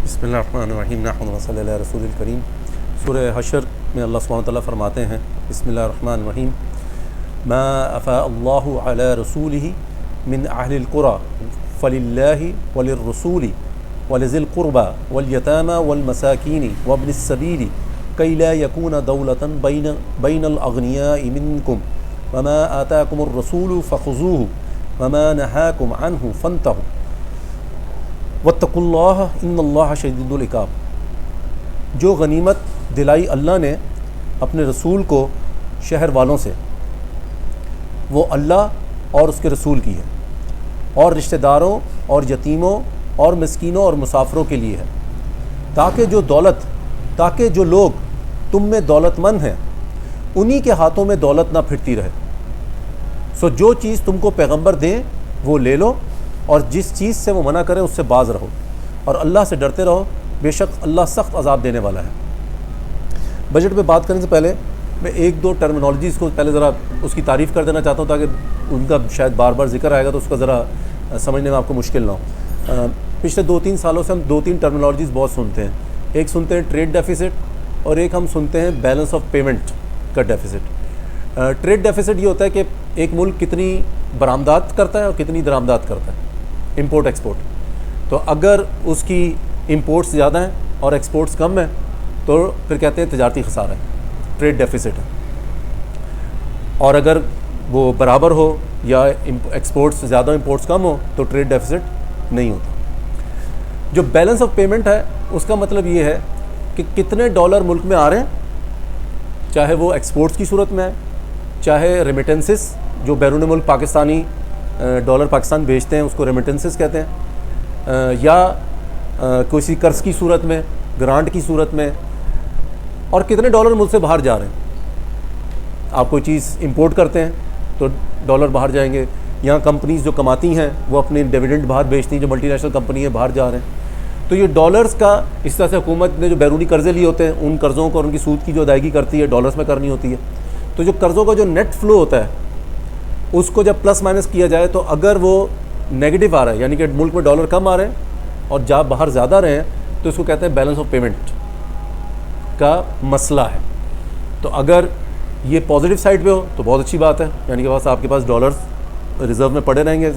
بسم اللہ الرحمن الرحیم نحمدہ صلی اللہ رسول الکریم۔ سورہ حشر میں اللہ سبحانہ وتعالیٰ فرماتے ہیں بسم اللہ الرحمن الرحیم ما افاء اللہ علی رسولہ من اہل القری فللہ وللرسول ولذی القربى والیتامى والمساکین وابن السبیل کی لا یکون دولۃ بین الاغنیاء منکم وما آتاکم الرسول فخذوہ وما نہاکم عنہ فانتہوا واتقوا اللہ ان اللہ شدید العقاب۔ جو غنیمت دلائی اللہ نے اپنے رسول کو شہر والوں سے، وہ اللہ اور اس کے رسول کی ہے، اور رشتہ داروں اور یتیموں اور مسکینوں اور مسافروں کے لیے ہے، تاکہ جو لوگ تم میں دولت مند ہیں انہی کے ہاتھوں میں دولت نہ پھرتی رہے۔ سو جو چیز تم کو پیغمبر دیں وہ لے لو، اور جس چیز سے وہ منع کریں اس سے باز رہو، اور اللہ سے ڈرتے رہو، بے شک اللہ سخت عذاب دینے والا ہے۔ بجٹ پہ بات کرنے سے پہلے میں ایک دو ٹرمینالوجیز کو پہلے ذرا اس کی تعریف کر دینا چاہتا ہوں، تاکہ ان کا شاید بار بار ذکر آئے گا تو اس کا ذرا سمجھنے میں آپ کو مشکل نہ ہو۔ پچھلے 2-3 سالوں سے ہم 2-3 ٹرمینالوجیز بہت سنتے ہیں۔ ایک سنتے ہیں ٹریڈ ڈیفیسٹ، اور ایک ہم سنتے ہیں بیلنس آف پیمنٹ کا ڈیفیسٹ۔ ٹریڈ ڈیفیسٹ یہ ہوتا ہے کہ ایک ملک کتنی برآمدات کرتا ہے اور کتنی درآمدات کرتا ہے، امپورٹ ایکسپورٹ۔ تو اگر اس کی امپورٹس زیادہ ہیں اور ایکسپورٹس کم ہیں تو پھر کہتے ہیں تجارتی خسارہ ہے، ٹریڈ ڈیفیسٹ ہے۔ اور اگر وہ برابر ہو یا ایکسپورٹس زیادہ امپورٹس کم ہو تو ٹریڈ ڈیفیسٹ نہیں ہوتا۔ جو بیلنس آف پیمنٹ ہے اس کا مطلب یہ ہے کہ کتنے ڈالر ملک میں آ رہے ہیں، چاہے وہ ایکسپورٹس کی صورت میں ہے، چاہے ریمیٹنسز جو بیرون ملک پاکستانی ڈالر پاکستان بیچتے ہیں اس کو ریمیٹنسز کہتے ہیں، یا کسی قرض کی صورت میں، گرانٹ کی صورت میں، اور کتنے ڈالر ملک سے باہر جا رہے ہیں۔ آپ کوئی چیز امپورٹ کرتے ہیں تو ڈالر باہر جائیں گے، یہاں کمپنیز جو کماتی ہیں وہ اپنے ڈیویڈنڈ باہر بیچتی ہیں، جو ملٹی نیشنل کمپنی ہے باہر جا رہے ہیں۔ تو یہ ڈالرز کا اس طرح سے حکومت نے جو بیرونی قرضے لیے ہوتے ہیں ان قرضوں کو اور ان کی سود کی جو ادائیگی کرتی ہے ڈالرز میں کرنی ہوتی ہے۔ تو جو قرضوں کا جو نیٹ فلو ہوتا ہے اس کو جب پلس مائنس کیا جائے تو اگر وہ نیگیٹو آ رہا ہے، یعنی کہ ملک میں ڈالر کم آ رہے ہیں اور جا باہر زیادہ رہے ہیں، تو اس کو کہتے ہیں بیلنس آف پیمنٹ کا مسئلہ ہے۔ تو اگر یہ پازیٹیو سائڈ پہ ہو تو بہت اچھی بات ہے، یعنی کہ بس آپ کے پاس ڈالرز ریزرو میں پڑے رہیں گے،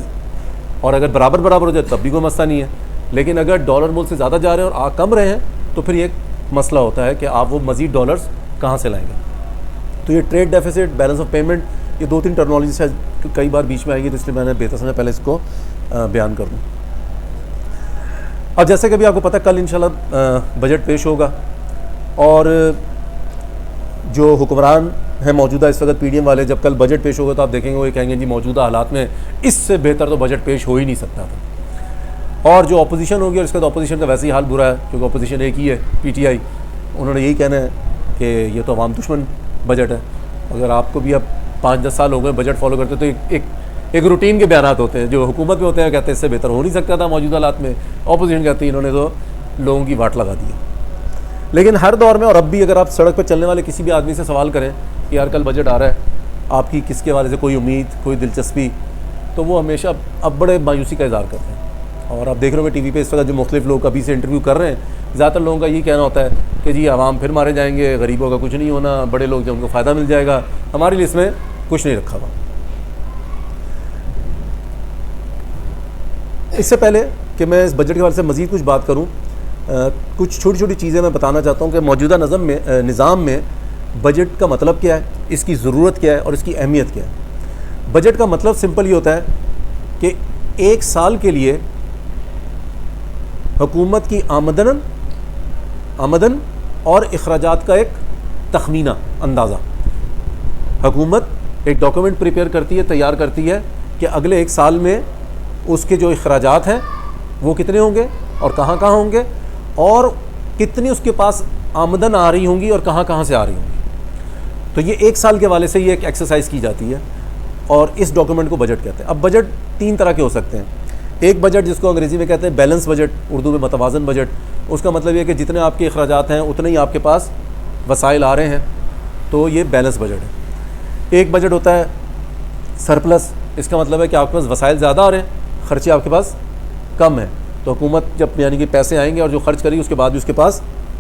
اور اگر برابر ہو جائے تب بھی کوئی مسئلہ نہیں ہے۔ لیکن اگر ڈالر ملک سے زیادہ جا رہے ہیں اور کم رہے ہیں تو پھر یہ ایک مسئلہ ہوتا ہے کہ آپ وہ مزید ڈالرز کہاں سے لائیں گے۔ تو یہ trade deficit, balance of payment, یہ 2-3 ٹرمینالوجی سے کئی بار بیچ میں آئے گی، تو اس لیے میں نے بہتر سمجھا پہلے اس کو بیان کر دوں۔ اب جیسے کہ بھی آپ کو پتہ کل انشاءاللہ بجٹ پیش ہوگا، اور جو حکمران ہیں موجودہ اس وقت پی ڈی ایم والے، جب کل بجٹ پیش ہوگا تو آپ دیکھیں گے وہ یہ کہیں گے جی موجودہ حالات میں اس سے بہتر تو بجٹ پیش ہو ہی نہیں سکتا تھا۔ اور جو اپوزیشن ہوگی، اور اس کا تو اپوزیشن کا ویسے ہی حال برا ہے کیونکہ اپوزیشن ایک ہی ہے، پی ٹی آئی، انہوں نے یہی کہنا ہے کہ یہ تو عوام دشمن بجٹ ہے۔ اگر آپ کو بھی اب 5-10 سال ہو گئے بجٹ فالو کرتے تو ایک روٹین کے بیانات ہوتے ہیں جو حکومت میں ہوتے ہیں، کہتے ہیں اس سے بہتر ہو نہیں سکتا تھا موجودہ حالات میں، اپوزیشن کہتی ہے انہوں نے تو لوگوں کی واٹ لگا دی ہے۔ لیکن ہر دور میں، اور اب بھی اگر آپ سڑک پہ چلنے والے کسی بھی آدمی سے سوال کریں کہ یار کل بجٹ آ رہا ہے، آپ کی کس کے حوالے سے کوئی امید، کوئی دلچسپی، تو وہ ہمیشہ اب بڑے مایوسی کا اظہار کرتے ہیں۔ اور آپ دیکھ رہے ہو ٹی وی پہ اس وقت جو مختلف لوگ ابھی سے انٹرویو کر رہے ہیں، زیادہ تر لوگوں کا یہی کہنا ہوتا ہے کہ جی عوام پھر مارے جائیں گے، غریبوں کا کچھ نہیں ہونا، بڑے لوگ جو ان کو فائدہ مل جائے گا، ہمارے لیے اس میں کچھ نہیں رکھا ہوا۔ اس سے پہلے کہ میں اس بجٹ کے حوالے سے مزید کچھ بات کروں، کچھ چھوٹی چھوٹی چیزیں میں بتانا چاہتا ہوں کہ موجودہ نظام میں بجٹ کا مطلب کیا ہے، اس کی ضرورت کیا ہے اور اس کی اہمیت کیا ہے۔ بجٹ کا مطلب سمپل یہ ہوتا ہے کہ ایک سال کے لیے حکومت کی آمدن اور اخراجات کا ایک تخمینہ، اندازہ۔ حکومت ایک ڈاکومنٹ پریپیئر کرتی ہے، تیار کرتی ہے کہ اگلے ایک سال میں اس کے جو اخراجات ہیں وہ کتنے ہوں گے اور کہاں کہاں ہوں گے، اور کتنی اس کے پاس آمدن آ رہی ہوں گی اور کہاں کہاں سے آ رہی ہوں گی۔ تو یہ ایک سال کے حوالے سے یہ ایک ایکسرسائز کی جاتی ہے، اور اس ڈاکومنٹ کو بجٹ کہتے ہیں۔ اب بجٹ 3 طرح کے ہو سکتے ہیں۔ ایک بجٹ جس کو انگریزی میں کہتے ہیں بیلنس بجٹ، اردو میں متوازن بجٹ، اس کا مطلب یہ کہ جتنے آپ کے اخراجات ہیں اتنے ہی آپ کے پاس وسائل آ رہے ہیں، تو یہ بیلنس بجٹ ہے۔ ایک بجٹ ہوتا ہے سرپلس، اس کا مطلب ہے کہ آپ کے پاس وسائل زیادہ آ رہے ہیں، خرچے آپ کے پاس کم ہیں، تو حکومت جب یعنی کہ پیسے آئیں گے اور جو خرچ کرے گی اس کے بعد بھی اس کے پاس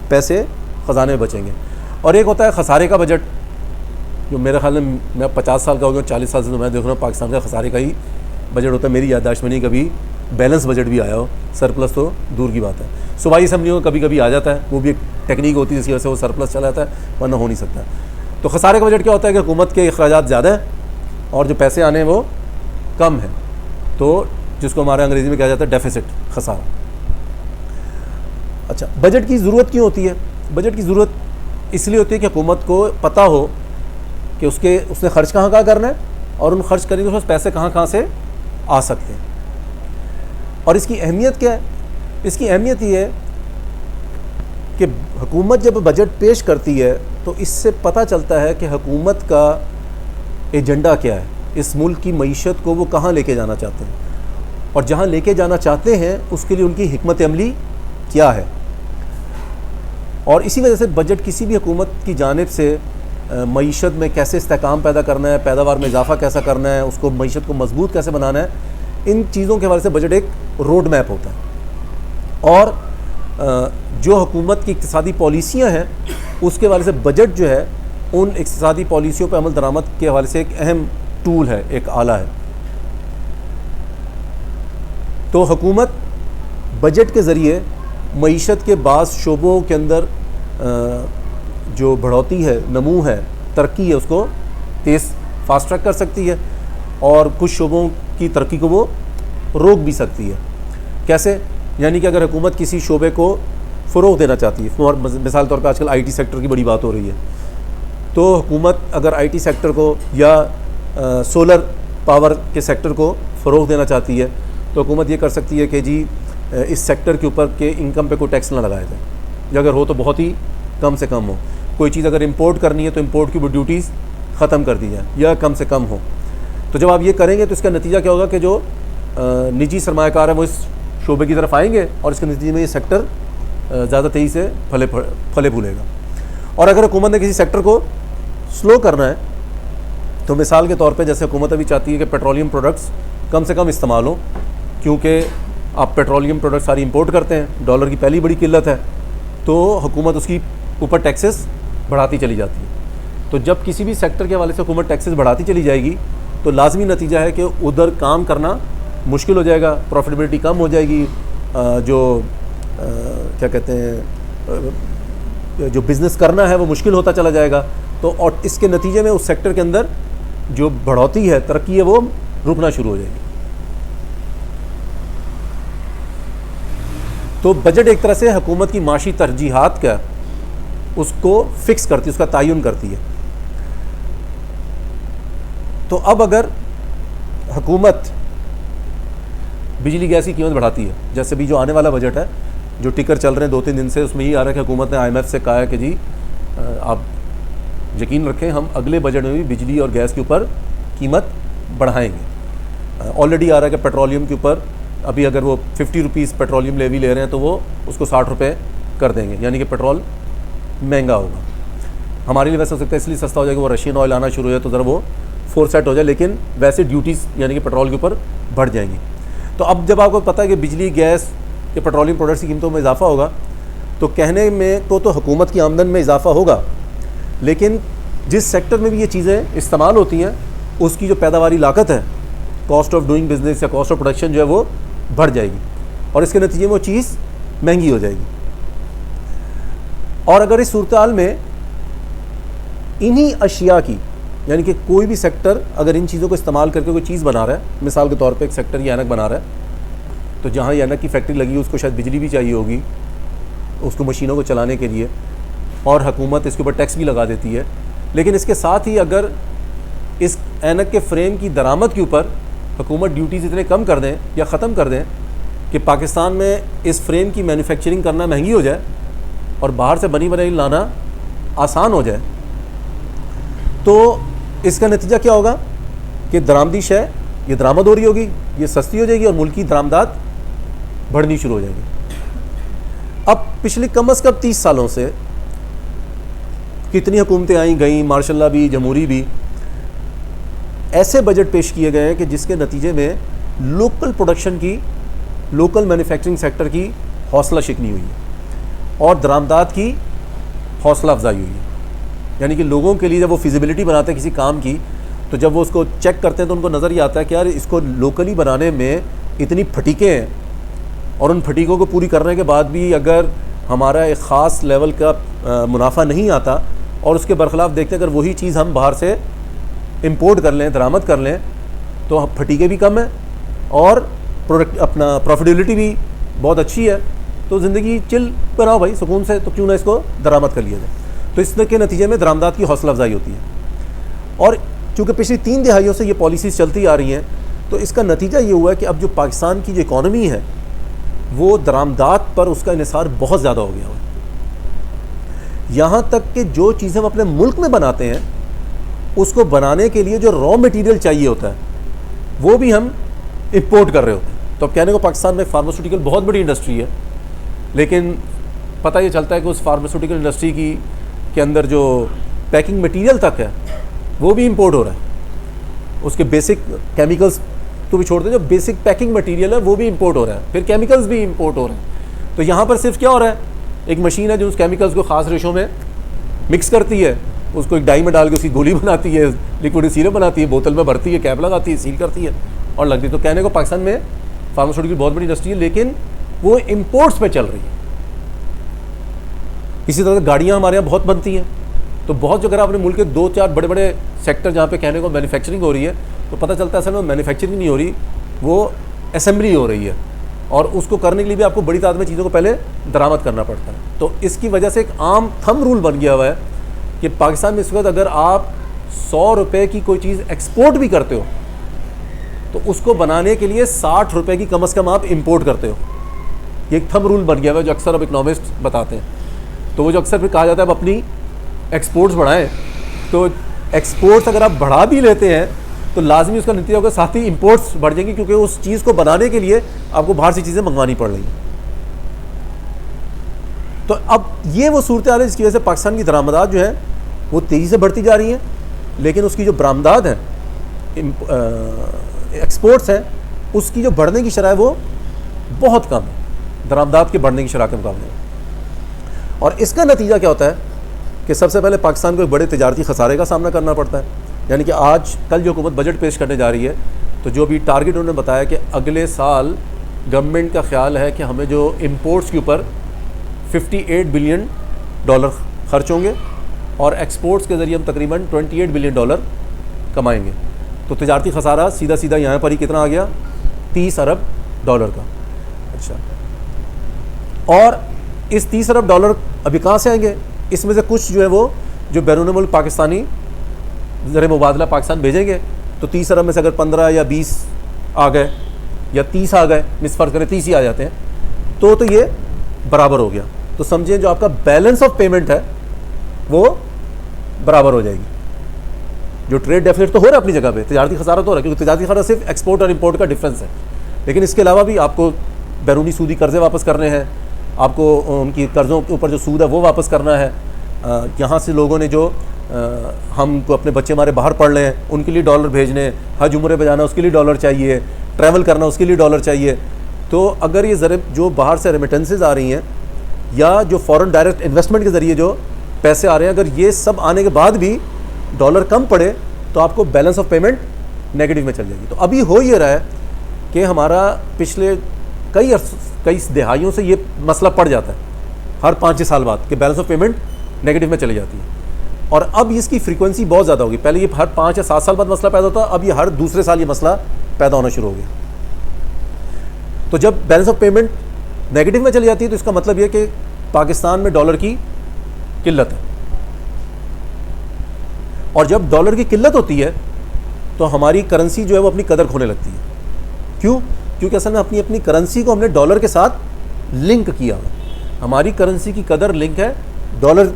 پیسے خزانے میں بچیں گے. اور ایک ہوتا ہے خسارے کا بجٹ, جو میرے خیال میں 50 سال کا ہو گیا, 40 سال سے تو میں دیکھ رہا ہوں پاکستان کا خسارے کا ہی بجٹ ہوتا ہے. میری یادداشت میں نہیں کبھی بیلنس بجٹ بھی آیا ہو, سرپلس تو دور کی بات ہے. صوبائی اسمبلیوں میں کبھی کبھی آ جاتا ہے, وہ بھی ایک ٹیکنیک ہوتی ہے جس کی وجہ سے وہ سرپلس چلا جاتا ہے, ورنہ ہو نہیں سکتا. تو خسارے کا بجٹ کیا ہوتا ہے کہ حکومت کے اخراجات زیادہ ہیں اور جو پیسے آنے ہیں وہ کم ہیں, تو جس کو ہمارے انگریزی میں کہا جاتا ہے ڈیفیسٹ, خسارہ. اچھا, بجٹ کی ضرورت کیوں ہوتی ہے؟ بجٹ کی ضرورت اس لیے ہوتی ہے کہ حکومت کو پتہ ہو کہ اس نے خرچ کہاں کہاں کرنا ہے اور ان خرچ کرنے کے پیسے کہاں کہاں سے آ سکتے ہیں. اور اس کی اہمیت کیا ہے؟ اس کی اہمیت یہ ہے کہ حکومت جب بجٹ پیش کرتی ہے تو اس سے پتہ چلتا ہے کہ حکومت کا ایجنڈا کیا ہے, اس ملک کی معیشت کو وہ کہاں لے کے جانا چاہتے ہیں, اور جہاں لے کے جانا چاہتے ہیں اس کے لیے ان کی حکمت عملی کیا ہے. اور اسی وجہ سے بجٹ کسی بھی حکومت کی جانب سے معیشت میں کیسے استحکام پیدا کرنا ہے, پیداوار میں اضافہ کیسا کرنا ہے, اس کو معیشت کو مضبوط کیسے بنانا ہے, ان چیزوں کے حوالے سے بجٹ ایک روڈ میپ ہوتا ہے. اور جو حکومت کی اقتصادی پالیسیاں ہیں اس کے حوالے سے بجٹ جو ہے ان اقتصادی پالیسیوں پہ عمل درآمد کے حوالے سے ایک اہم ٹول ہے, ایک آلہ ہے. تو حکومت بجٹ کے ذریعے معیشت کے بعض شعبوں کے اندر جو بڑھوتی ہے, نمو ہے, ترقی ہے, اس کو تیز فاسٹ ٹریک کر سکتی ہے, اور کچھ شعبوں کی ترقی کو وہ روک بھی سکتی ہے. کیسے؟ یعنی کہ اگر حکومت کسی شعبے کو فروغ دینا چاہتی ہے, مثال طور پہ آج کل آئی ٹی سیکٹر کی بڑی بات ہو رہی ہے, تو حکومت اگر آئی ٹی سیکٹر کو یا سولر پاور کے سیکٹر کو فروغ دینا چاہتی ہے تو حکومت یہ کر سکتی ہے کہ جی اس سیکٹر کے اوپر کے انکم پہ کوئی ٹیکس نہ لگایا جائے, یا اگر ہو تو بہت ہی کم سے کم ہو. کوئی چیز اگر امپورٹ کرنی ہے تو امپورٹ کی وہ ڈیوٹیز ختم کر دی جائیں یا کم سے کم ہو. تو جب آپ یہ کریں گے تو اس کا نتیجہ کیا ہوگا کہ جو نجی سرمایہ کار ہیں وہ اس شعبے کی طرف آئیں گے اور اس کے نتیجے میں یہ سیکٹر زیادہ تیزی سے پھلے پھولے گا. اور اگر حکومت نے کسی سیکٹر کو سلو کرنا ہے تو مثال کے طور پہ جیسے حکومت ابھی چاہتی ہے کہ پیٹرولیم پروڈکٹس کم سے کم استعمال ہوں, کیونکہ آپ پیٹرولیم پروڈکٹ ساری امپورٹ کرتے ہیں, ڈالر کی پہلی بڑی قلت ہے, تو حکومت اس کی اوپر ٹیکسز بڑھاتی چلی جاتی ہے. تو جب کسی بھی سیکٹر کے حوالے سے حکومت ٹیکسز بڑھاتی چلی جائے گی تو لازمی نتیجہ ہے کہ ادھر کام کرنا مشکل ہو جائے گا, پروفیٹیبلٹی کم ہو جائے گی, جو کیا کہتے ہیں جو بزنس کرنا ہے وہ مشکل ہوتا چلا جائے گا. تو اور اس کے نتیجے میں اس سیکٹر کے اندر جو بڑھوتی ہے, ترقی ہے, وہ رکنا شروع ہو جائے گی. تو بجٹ ایک طرح سے حکومت کی معاشی ترجیحات کا اس کو فکس کرتی ہے, اس کا تعین کرتی ہے. تو اب اگر حکومت بجلی گیس کی قیمت بڑھاتی ہے, جیسے بھی جو آنے والا بجٹ ہے جو ٹکر چل رہے ہیں 2-3 دن سے, اس میں یہ آ رہا ہے کہ حکومت نے IMF سے کہا ہے کہ جی آپ یقین رکھیں ہم اگلے بجٹ میں بھی بجلی اور گیس کے اوپر قیمت بڑھائیں گے. آلریڈی آ رہا ہے کہ پیٹرولیم کے اوپر ابھی اگر وہ 50 روپیز پیٹرولیم لیوی لے رہے ہیں تو وہ اس کو 60 روپے کر دیں گے, یعنی کہ پیٹرول مہنگا ہوگا. ہمارے لیے ویسے ہو سکتا ہے اس لیے سستا ہو جائے کہ وہ رشین آئل آنا شروع ہو جائے تو ذرا وہ فور سیٹ ہو جائے, لیکن ویسے ڈیوٹیز یعنی کہ پیٹرول کے اوپر بڑھ جائیں گی. تو اب جب آپ کو پتہ ہے کہ بجلی گیس یا پیٹرولیم پروڈکٹس کی قیمتوں میں اضافہ ہوگا تو کہنے میں تو حکومت کی آمدن میں اضافہ ہوگا, لیکن جس سیکٹر میں بھی یہ چیزیں استعمال ہوتی ہیں اس کی جو پیداواری لاگت ہے, کاسٹ آف ڈوئنگ بزنس یا کاسٹ آف پروڈکشن جو ہے وہ بڑھ جائے گی, اور اس کے نتیجے میں وہ چیز مہنگی ہو جائے گی. اور اگر اس صورتحال میں انہی اشیاء کی یعنی کہ کوئی بھی سیکٹر اگر ان چیزوں کو استعمال کر کے کوئی چیز بنا رہا ہے, مثال کے طور پہ ایک سیکٹر یہ اینک بنا رہا ہے, تو جہاں یہ اینک کی فیکٹری لگی اس کو شاید بجلی بھی چاہیے ہوگی اس کو مشینوں کو چلانے کے لیے, اور حکومت اس کے اوپر ٹیکس بھی لگا دیتی ہے. لیکن اس کے ساتھ ہی اگر اس اینک کے فریم کی درآمد کے اوپر حکومت ڈیوٹیز اتنے کم کر دیں یا ختم کر دیں کہ پاکستان میں اس فریم کی مینوفیکچرنگ کرنا مہنگی ہو جائے اور باہر سے بنی بنائی لانا آسان ہو جائے, تو اس کا نتیجہ کیا ہوگا کہ درآمدی شے یہ درآمد ہو رہی ہوگی, یہ سستی ہو جائے گی اور ملکی درآمدات بڑھنی شروع ہو جائے گی. اب پچھلی کم از کم 30 سالوں سے کتنی حکومتیں آئیں گئیں, مارشاء اللہ بھی, جمہوری بھی, ایسے بجٹ پیش کیے گئے ہیں کہ جس کے نتیجے میں لوکل پروڈکشن کی لوکل مینوفیکچرنگ سیکٹر کی حوصلہ شکنی ہوئی ہے اور درآمدات کی حوصلہ افزائی ہوئی ہے. یعنی کہ لوگوں کے لیے جب وہ فیزیبلٹی بناتے ہیں کسی کام کی, تو جب وہ اس کو چیک کرتے ہیں تو ان کو نظر یہ آتا ہے کہ یار اس کو لوکلی بنانے میں اتنی پھٹیکیں ہیں, اور ان پھٹیکوں کو پوری کرنے کے بعد بھی اگر ہمارا ایک خاص لیول کا منافع نہیں آتا, اور اس کے برخلاف دیکھتے ہیں اگر وہی چیز ہم باہر سے امپورٹ کر لیں, درآمد کر لیں, تو پھٹیکیں بھی کم ہیں اور اپنا پروفیٹیبلٹی بھی بہت اچھی ہے, تو زندگی چل بناؤ بھائی سکون سے, تو کیوں نہ اس کو درآمد کر لیا جائے. تو اس کے نتیجے میں درآمدات کی حوصلہ افزائی ہوتی ہے. اور چونکہ پچھلی 3 دہائیوں سے یہ پالیسیز چلتی آ رہی ہیں, تو اس کا نتیجہ یہ ہوا ہے کہ اب جو پاکستان کی جو اکانومی ہے وہ درآمدات پر اس کا انحصار بہت زیادہ ہو گیا ہوا ہے. یہاں تک کہ جو چیزیں ہم اپنے ملک میں بناتے ہیں اس کو بنانے کے لیے جو را مٹیریل چاہیے ہوتا ہے وہ بھی ہم امپورٹ کر رہے ہوتے ہیں. تو اب کہنے کو پاکستان میں فارماسیوٹیکل بہت بڑی انڈسٹری ہے, لیکن پتہ یہ چلتا ہے کہ اس فارماسیوٹیکل انڈسٹری کے اندر جو پیکنگ مٹیریل تک ہے وہ بھی امپورٹ ہو رہا ہے. اس کے بیسک کیمیکلز تو بھی چھوڑ دیں, جو بیسک پیکنگ مٹیریل ہے وہ بھی امپورٹ ہو رہا ہے, پھر کیمیکلز بھی امپورٹ ہو رہے ہیں. تو یہاں پر صرف کیا ہو رہا ہے, ایک مشین ہے جو اس کیمیکلز کو خاص ریشوں میں مکس کرتی ہے, اس کو ایک ڈائی میں ڈال کے اس کی گولی بناتی ہے, لکوڈ سیرپ بناتی ہے, بوتل میں بھرتی ہے, کیپ لگاتی ہے, سیل کرتی ہے اور لگتی ہے. تو کہنے کو پاکستان میں فارماسیوٹیکل بہت بڑی انڈسٹری ہے, لیکن وہ امپورٹس پہ چل رہی ہے. اسی طرح گاڑیاں ہمارے یہاں بہت بنتی ہیں, تو بہت جو اگر آپ اپنے ملک کے 2-4 بڑے بڑے سیکٹر جہاں پہ کہنے کو مینوفیکچرنگ ہو رہی ہے, تو پتہ چلتا ہے اصل میں مینوفیکچرنگ نہیں ہو رہی, وہ اسمبلی ہو رہی ہے, اور اس کو کرنے کے لیے بھی آپ کو بڑی تعداد میں چیزوں کو پہلے درآمد کرنا پڑتا ہے. تو اس کی وجہ سے ایک عام تھم رول بن گیا ہوا ہے کہ پاکستان میں اس وقت اگر آپ 100 روپے کی کوئی چیز ایکسپورٹ بھی کرتے ہو تو اس کو بنانے کے لیے 60 روپے کی کم از کم آپ امپورٹ کرتے ہو. یہ ایک تھم رول بن گیا ہوا ہے جو اکثر اب اکنامسٹ بتاتے ہیں. تو وہ جو اکثر پھر کہا جاتا ہے اب اپنی ایکسپورٹس بڑھائیں, تو ایکسپورٹس اگر آپ بڑھا بھی لیتے ہیں تو لازمی اس کا نتیجہ ہوگا ساتھ ہی امپورٹس بڑھ جائیں گی, کیونکہ اس چیز کو بنانے کے لیے آپ کو باہر سے چیزیں منگوانی پڑ رہی ہیں. تو اب یہ وہ صورتحال ہے جس کی وجہ سے پاکستان کی درآمدات جو ہیں وہ تیزی سے بڑھتی جا رہی ہیں, لیکن اس کی جو برآمدات ہیں, ایکسپورٹس ہیں, اس کی جو بڑھنے کی شرح ہے وہ بہت کم ہے درآمدات کے بڑھنے کی شرح کے مقابلے میں. اور اس کا نتیجہ کیا ہوتا ہے کہ سب سے پہلے پاکستان کو ایک بڑے تجارتی خسارے کا سامنا کرنا پڑتا ہے. یعنی کہ آج کل جو حکومت بجٹ پیش کرنے جا رہی ہے, تو جو بھی ٹارگٹ انہوں نے بتایا کہ اگلے سال گورنمنٹ کا خیال ہے کہ ہمیں جو امپورٹس کے اوپر $58 بلین خرچ ہوں گے, اور ایکسپورٹس کے ذریعے ہم تقریباً $28 بلین کمائیں گے. تو تجارتی خسارہ سیدھا سیدھا یہاں پر ہی کتنا آ گیا, $30 ارب کا. اچھا, اور اس $30 ارب ابھی کہاں سے آئیں گے؟ اس میں سے کچھ جو ہے وہ جو بیرون ملک پاکستانی زر مبادلہ پاکستان بھیجیں گے, تو 30 ارب میں سے اگر 15 یا 20 آ گئے یا 30 آ گئے, فرض کریں 30 ہی آ جاتے ہیں, تو یہ برابر ہو گیا. تو سمجھیں جو آپ کا بیلنس آف پیمنٹ ہے وہ برابر ہو جائے گی. جو ٹریڈ ڈیفیسٹ تو ہو رہا ہے اپنی جگہ پہ, تجارتی خسارہ تو ہو رہا ہے, کیونکہ تجارتی خسارہ صرف ایکسپورٹ اور امپورٹ کا ڈفرینس ہے, لیکن اس کے علاوہ بھی آپ کو بیرونی سودی قرضے واپس کرنے ہیں, آپ کو ان کی قرضوں کے اوپر جو سود ہے وہ واپس کرنا ہے. یہاں سے لوگوں نے جو ہم کو اپنے بچے ہمارے باہر پڑھ رہے ہیں ان کے لیے ڈالر بھیجنے, حج عمرے پہ جانا اس کے لیے ڈالر چاہیے, ٹریول کرنا اس کے لیے ڈالر چاہیے. تو اگر یہ جو باہر سے ریمیٹنسز آ رہی ہیں یا جو فورن ڈائریکٹ انویسٹمنٹ کے ذریعے جو پیسے آ رہے ہیں, اگر یہ سب آنے کے بعد بھی ڈالر کم پڑے تو آپ کو بیلنس آف پیمنٹ نیگیٹو میں چل جائے گی. تو ابھی ہو یہ رہا ہے کہ ہمارا پچھلے کئی دہائیوں سے یہ مسئلہ پڑ جاتا ہے ہر 5-6 سال بعد کہ بیلنس آف پیمنٹ نیگیٹو میں چلی جاتی ہے, اور اب اس کی فریکوینسی بہت زیادہ ہوگی. پہلے یہ ہر 5 یا 7 سال بعد مسئلہ پیدا ہوتا, اب یہ ہر دوسرے سال یہ مسئلہ پیدا ہونا شروع ہو گیا. تو جب بیلنس آف پیمنٹ نیگیٹو میں چلی جاتی ہے تو اس کا مطلب یہ کہ پاکستان میں ڈالر کی قلت ہے, اور جب ڈالر کی قلت ہوتی ہے تو ہماری کرنسی جو ہے وہ اپنی قدر کھونے لگتی ہے. کیوں؟ کیونکہ اصل میں اپنی کرنسی کو ہم نے ڈالر کے ساتھ لنک کیا. ہماری کرنسی کی قدر لنک ہے ڈالر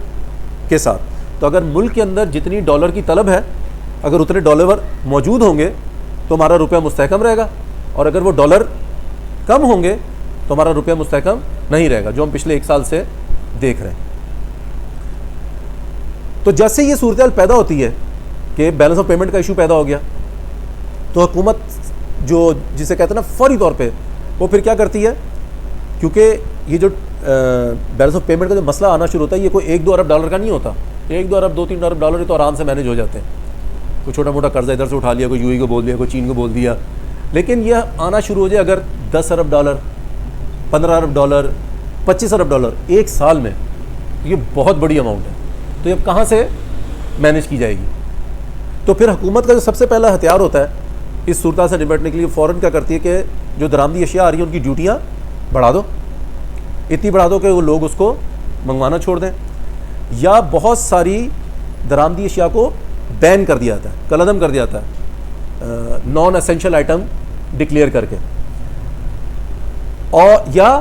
کے ساتھ. تو اگر ملک کے اندر جتنی ڈالر کی طلب ہے, اگر اتنے ڈالر موجود ہوں گے تو ہمارا روپیہ مستحکم رہے گا, اور اگر وہ ڈالر کم ہوں گے تو ہمارا روپیہ مستحکم نہیں رہے گا, جو ہم پچھلے 1 سال سے دیکھ رہے ہیں. تو جیسے یہ صورتحال پیدا ہوتی ہے کہ بیلنس آف پیمنٹ کا ایشو پیدا ہو گیا, تو حکومت جو جسے کہتے ہیں نا فوری طور پہ وہ پھر کیا کرتی ہے, کیونکہ یہ جو بیلنس آف پیمنٹ کا جو مسئلہ آنا شروع ہوتا ہے یہ کوئی 1-2 ارب ڈالر کا نہیں ہوتا. 1-2 ارب 2-3 ارب ڈالر تو آرام سے مینیج ہو جاتے ہیں. کوئی چھوٹا موٹا قرضہ ادھر سے اٹھا لیا, کوئی UAE کو بول دیا, کوئی چین کو بول دیا. لیکن یہ آنا شروع ہو جائے اگر 10 ارب ڈالر, 15 ارب ڈالر, 25 ارب ڈالر ایک سال میں, یہ بہت بڑی اماؤنٹ ہے. تو یہ کہاں سے مینیج کی جائے گی؟ تو پھر حکومت کا جو سب سے پہلا ہتھیار ہوتا ہے اس صورتحال سے نمٹنے کے لیے, فوراً کیا کرتی ہے کہ جو درآمدی اشیاء آ رہی ہیں ان کی ڈیوٹیاں بڑھا دو, اتنی بڑھا دو کہ وہ لوگ اس کو منگوانا چھوڑ دیں, یا بہت ساری درآمدی اشیاء کو بین کر دیا جاتا ہے, کلعدم کر دیا جاتا ہے, نان اسینشل آئٹم ڈکلیئر کر کے. اور یا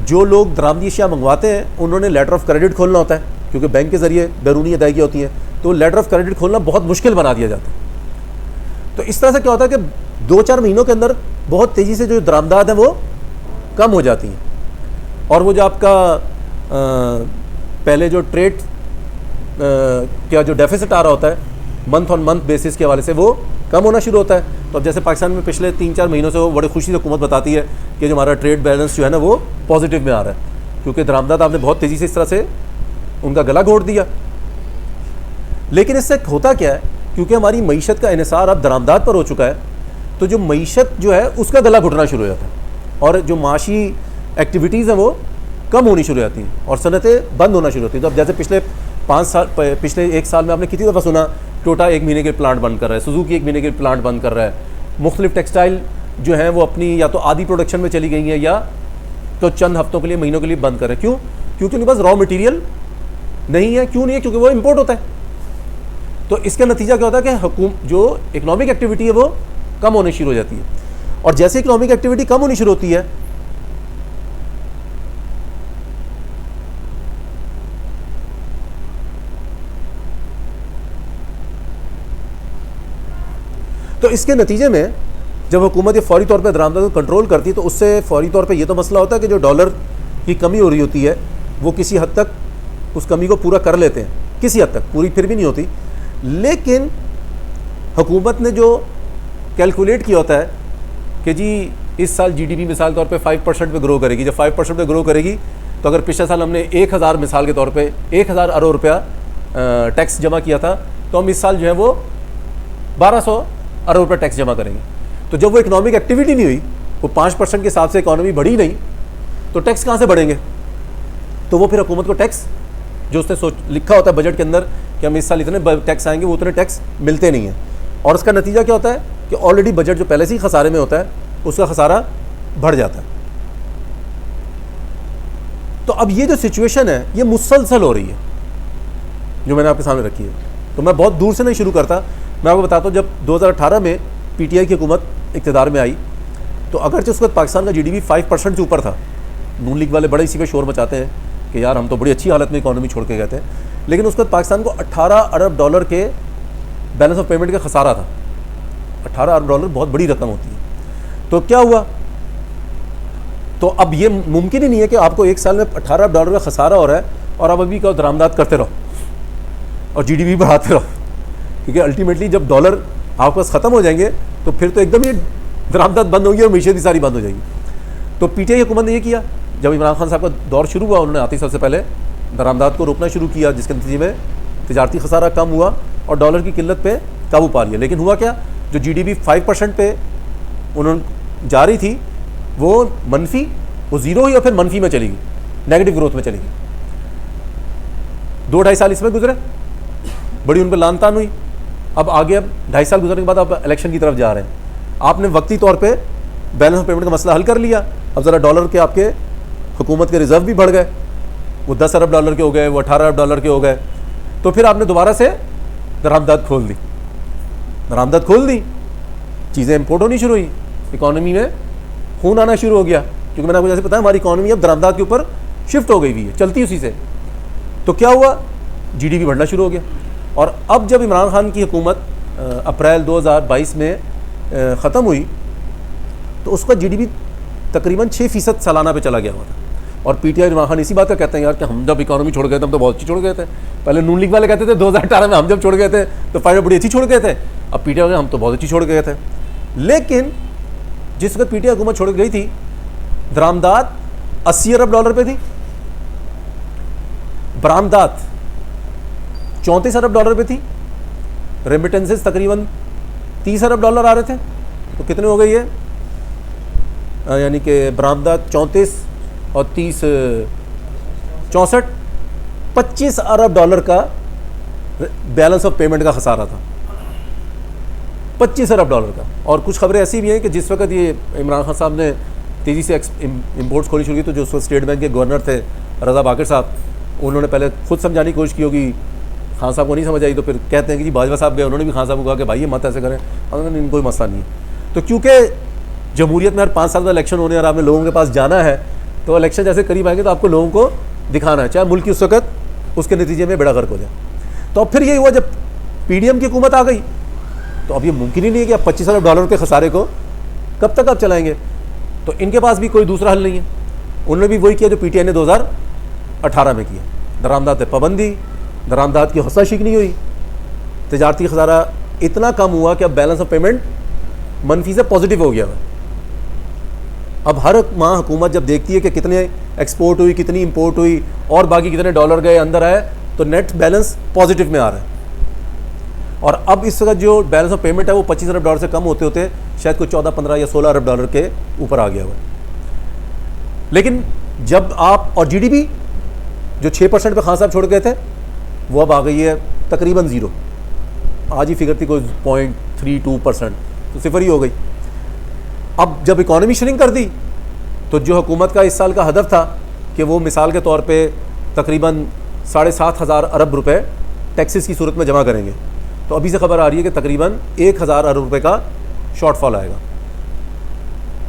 جو لوگ درآمدی اشیاء منگواتے ہیں انہوں نے لیٹر آف کریڈٹ کھولنا ہوتا ہے, کیونکہ بینک کے ذریعے بیرونی ادائیگی ہوتی ہیں, تو لیٹر آف کریڈٹ کھولنا بہت مشکل بنا دیا جاتا ہے. تو اس طرح سے کیا ہوتا ہے کہ 2-4 مہینوں کے اندر بہت تیزی سے جو درآمدات ہیں وہ کم ہو جاتی ہیں, اور وہ جو آپ کا پہلے جو ٹریڈ کیا جو ڈیفیسٹ آ رہا ہوتا ہے منتھ آن منتھ بیسس کے حوالے سے وہ کم ہونا شروع ہوتا ہے. تو اب جیسے پاکستان میں پچھلے 3-4 مہینوں سے وہ بڑی خوشی سے حکومت بتاتی ہے کہ جو ہمارا ٹریڈ بیلنس جو ہے نا وہ پازیٹیو میں آ رہا ہے, کیونکہ درآمدات آپ نے بہت تیزی سے اس طرح سے ان کا گلا گھونٹ دیا. لیکن اس سے ہوتا کیا ہے, کیونکہ ہماری معیشت کا انحصار اب درآمدات پر ہو چکا ہے, تو جو معیشت جو ہے اس کا گلا گھٹنا شروع ہو جاتا ہے, اور جو معاشی ایکٹیویٹیز ہیں وہ کم ہونی شروع ہو جاتی ہیں, اور صنعتیں بند ہونا شروع ہوتی ہیں. تو اب جیسے پچھلے 1 سال میں آپ نے کتنی دفعہ سنا ٹوٹا 1 مہینے کے پلانٹ بند کر رہا ہے, سوزوکی 1 مہینے کے پلانٹ بند کر رہا ہے, مختلف ٹیکسٹائل جو ہیں وہ اپنی یا تو آدھی پروڈکشن میں چلی گئی ہیں یا تو چند ہفتوں کے لیے, مہینوں کے لیے بند کر رہے ہیں. کیوں؟ کیونکہ ان کے پاس را مٹیریل نہیں ہے. کیوں نہیں ہے؟ کیونکہ وہ امپورٹ ہوتا ہے. تو اس کا نتیجہ کیا ہوتا ہے کہ جو اکنامک ایکٹیویٹی ہے وہ کم ہونی شروع ہو جاتی ہے, اور جیسے اکنامک ایکٹیویٹی کم ہونی شروع ہوتی ہے تو اس کے نتیجے میں جب حکومت یہ فوری طور پہ درآمدات کو کنٹرول کرتی ہے تو اس سے فوری طور پہ یہ تو مسئلہ ہوتا ہے کہ جو ڈالر کی کمی ہو رہی ہوتی ہے وہ کسی حد تک اس کمی کو پورا کر لیتے ہیں, کسی حد تک, پوری پھر بھی نہیں ہوتی. لیکن حکومت نے جو کیلکولیٹ کیا ہوتا ہے کہ جی اس سال GDP مثال طور پہ 5% پہ گرو کرے گی, جب 5% پہ گرو کرے گی تو اگر پچھلے سال ہم نے 1000 مثال کے طور پہ 1000 ارب روپیہ ٹیکس جمع کیا تھا, تو ہم اس سال جو ہے وہ 1200 ارب روپے ٹیکس جمع کریں گے. تو جب وہ اکنامک ایکٹیویٹی نہیں ہوئی, وہ 5% کے حساب سے اکانومی بڑھی نہیں, تو ٹیکس کہاں سے بڑھیں گے؟ تو وہ پھر حکومت کو ٹیکس جو اس نے لکھا ہوتا ہے بجٹ کے اندر کہ ہم اس سال اتنے ٹیکس آئیں گے, وہ اتنے ٹیکس ملتے نہیں ہیں, اور اس کا نتیجہ کیا ہوتا ہے کہ آلریڈی بجٹ جو پہلے سے ہی خسارے میں ہوتا ہے اس کا خسارہ بڑھ جاتا ہے. تو اب یہ جو سچویشن ہے یہ مسلسل ہو رہی ہے جو میں نے آپ کے سامنے رکھی ہے. تو میں بہت دور سے نہیں شروع کرتا, میں آپ کو بتاتا ہوں جب 2018 میں PTI کی حکومت اقتدار میں آئی تو اگرچہ اس وقت پاکستان کا GDP 5% سے اوپر تھا, نون لیگ والے بڑے اسی پہ شور مچاتے ہیں کہ یار ہم تو بڑی اچھی حالت میں اکانومی چھوڑ کے گئے تھے, لیکن اس وقت پاکستان کو 18 ارب ڈالر کے بیلنس آف پیمنٹ کا خسارہ تھا. 18 ارب ڈالر بہت بڑی رقم ہوتی ہے. تو کیا ہوا؟ تو اب یہ ممکن ہی نہیں ہے کہ آپ کو ایک سال میں 18 ارب ڈالر کا خسارہ ہو رہا ہے اور آپ ابھی کا درآمدات کرتے رہو اور GDP بڑھاتے رہو, کیونکہ الٹیمیٹلی جب ڈالر آپ کے پاس ختم ہو جائیں گے تو پھر تو ایک دم ہی درآمدات بند ہوں گی اور معیشت بھی ساری بند ہو جائے گی. تو PTI حکومت نے یہ کیا, جب عمران خان صاحب کا دور شروع ہوا انہوں نے آتے سب سے پہلے درآمدات کو روکنا شروع کیا, جس کے نتیجے میں تجارتی خسارہ کم ہوا اور ڈالر کی قلت پہ قابو پا لیا. لیکن ہوا کیا, جو GDP 5% پہ انہوں نے جا رہی تھی وہ منفی, وہ زیرو ہوئی اور پھر منفی میں چلی گئی, نیگیٹو گروتھ میں چلی گئی. 2-2.5 سال اس میں گزرے, بڑی ان پہ لان تان ہوئی. اب آگے اب 2.5 سال گزرنے کے بعد آپ الیکشن کی طرف جا رہے ہیں, آپ نے وقتی طور پہ بیلنس آف پیمنٹ کا مسئلہ حل کر لیا. اب ذرا ڈالر کے آپ کے حکومت کے ریزرو بھی بڑھ گئے, وہ 10 ارب ڈالر کے ہو گئے, وہ 18 ارب ڈالر کے ہو گئے. تو پھر آپ نے دوبارہ سے درآمدات کھول دی, چیزیں امپورٹ ہونی شروع ہوئی, اکانومی میں خون آنا شروع ہو گیا, کیونکہ میں نے آپ کو جیسے پتا ہے ہماری اکانومی اب درآمدات کے اوپر شفٹ ہو گئی ہوئی ہے, چلتی اسی سے. تو کیا ہوا, GDP بڑھنا شروع ہو گیا. اور اب جب عمران خان کی حکومت اپریل 2022 میں ختم ہوئی تو اس کا GDP تقریباً 6% سالانہ پہ چلا گیا ہوا تھا. اور PTI عمران خان اسی بات کا کہتے ہیں یار کہ ہم جب اکانومی چھوڑ گئے تھے ہم تو بہت اچھی چھوڑ گئے تھے. پہلے نون لیگ والے کہتے تھے 2018 میں ہم جب چھوڑ گئے تھے تو فائدہ بڑی اچھی چھوڑ گئے تھے, اب PTI ہم تو بہت اچھی چھوڑ گئے تھے. لیکن جس وقت PTI حکومت چھوڑ گئی تھی درآمدات 80 ارب ڈالر پہ تھی, برآمدات 34 ارب ڈالر پہ تھی, ریمیٹنسز تقریباً 30 ارب ڈالر آ رہے تھے. تو کتنے ہو گئی ہے, یعنی کہ برآمدات 34 اور 30 64, 25 ارب ڈالر کا بیلنس آف پیمنٹ کا خسارہ تھا, 25 ارب ڈالر کا. اور کچھ خبریں ایسی بھی ہیں کہ جس وقت یہ عمران خان صاحب نے تیزی سے امپورٹس کھولی شروع کی تو جو اسٹیٹ بینک کے گورنر تھے رضا باقر صاحب, انہوں نے پہلے خود سمجھانے کی کوشش کی ہوگی, خان صاحب کو نہیں سمجھ آئی تو پھر کہتے ہیں کہ جی باجوہ صاحب گئے, انہوں نے بھی خان صاحب کو کہا کہ بھائی یہ مت ایسے کریں, انہوں نے کوئی مسئلہ نہیں ہے. تو کیونکہ جمہوریت میں ہر 5 سال کا الیکشن ہونے اور آپ نے لوگوں کے پاس جانا ہے, تو الیکشن جیسے قریب آئیں گے تو آپ کو لوگوں کو دکھانا ہے, چاہے ملک کی اس وقت اس کے نتیجے میں بیڑا غرق ہو جائے. تو اب پھر یہ ہوا جب پی ڈی ایم کی حکومت آ گئی تو اب یہ ممکن ہی نہیں ہے کہ آپ 25 ارب ڈالر کے خسارے کو کب تک آپ چلائیں گے. تو ان کے پاس بھی کوئی دوسرا حل نہیں ہے, انہوں نے بھی وہی کیا جو پی ٹی آئی نے 2018 میں کیا, درآمدات پابندی, درآمدات کی حوصلہ شکنی ہوئی, تجارتی خسارہ اتنا کم ہوا کہ اب بیلنس آف پیمنٹ منفی سے پازیٹیو ہو گیا ہے. اب ہر ماہ حکومت جب دیکھتی ہے کہ کتنے ایکسپورٹ ہوئی, کتنی امپورٹ ہوئی اور باقی کتنے ڈالر گئے اندر آئے, تو نیٹ بیلنس پازیٹیو میں آ رہا ہے. اور اب اس وقت جو بیلنس آف پیمنٹ ہے وہ 25 ارب ڈالر سے کم ہوتے ہوتے شاید کوئی 14, 15 یا 16 ارب ڈالر کے اوپر آ گیا ہوا. لیکن جب آپ, اور جی ڈی پی جو 6% پہ خان صاحب چھوڑ گئے تھے وہ اب آ گئی ہے تقریباً 0. آج ہی فگر تھی کوئی 0.32%, تو صفر ہی ہو گئی. اب جب اکانومی شرنک کر دی تو جو حکومت کا اس سال کا ہدف تھا کہ وہ مثال کے طور پہ تقریباً 7,500 ارب روپے ٹیکسز کی صورت میں جمع کریں گے, تو ابھی سے خبر آ رہی ہے کہ تقریباً 1,000 ارب روپے کا شارٹ فال آئے گا.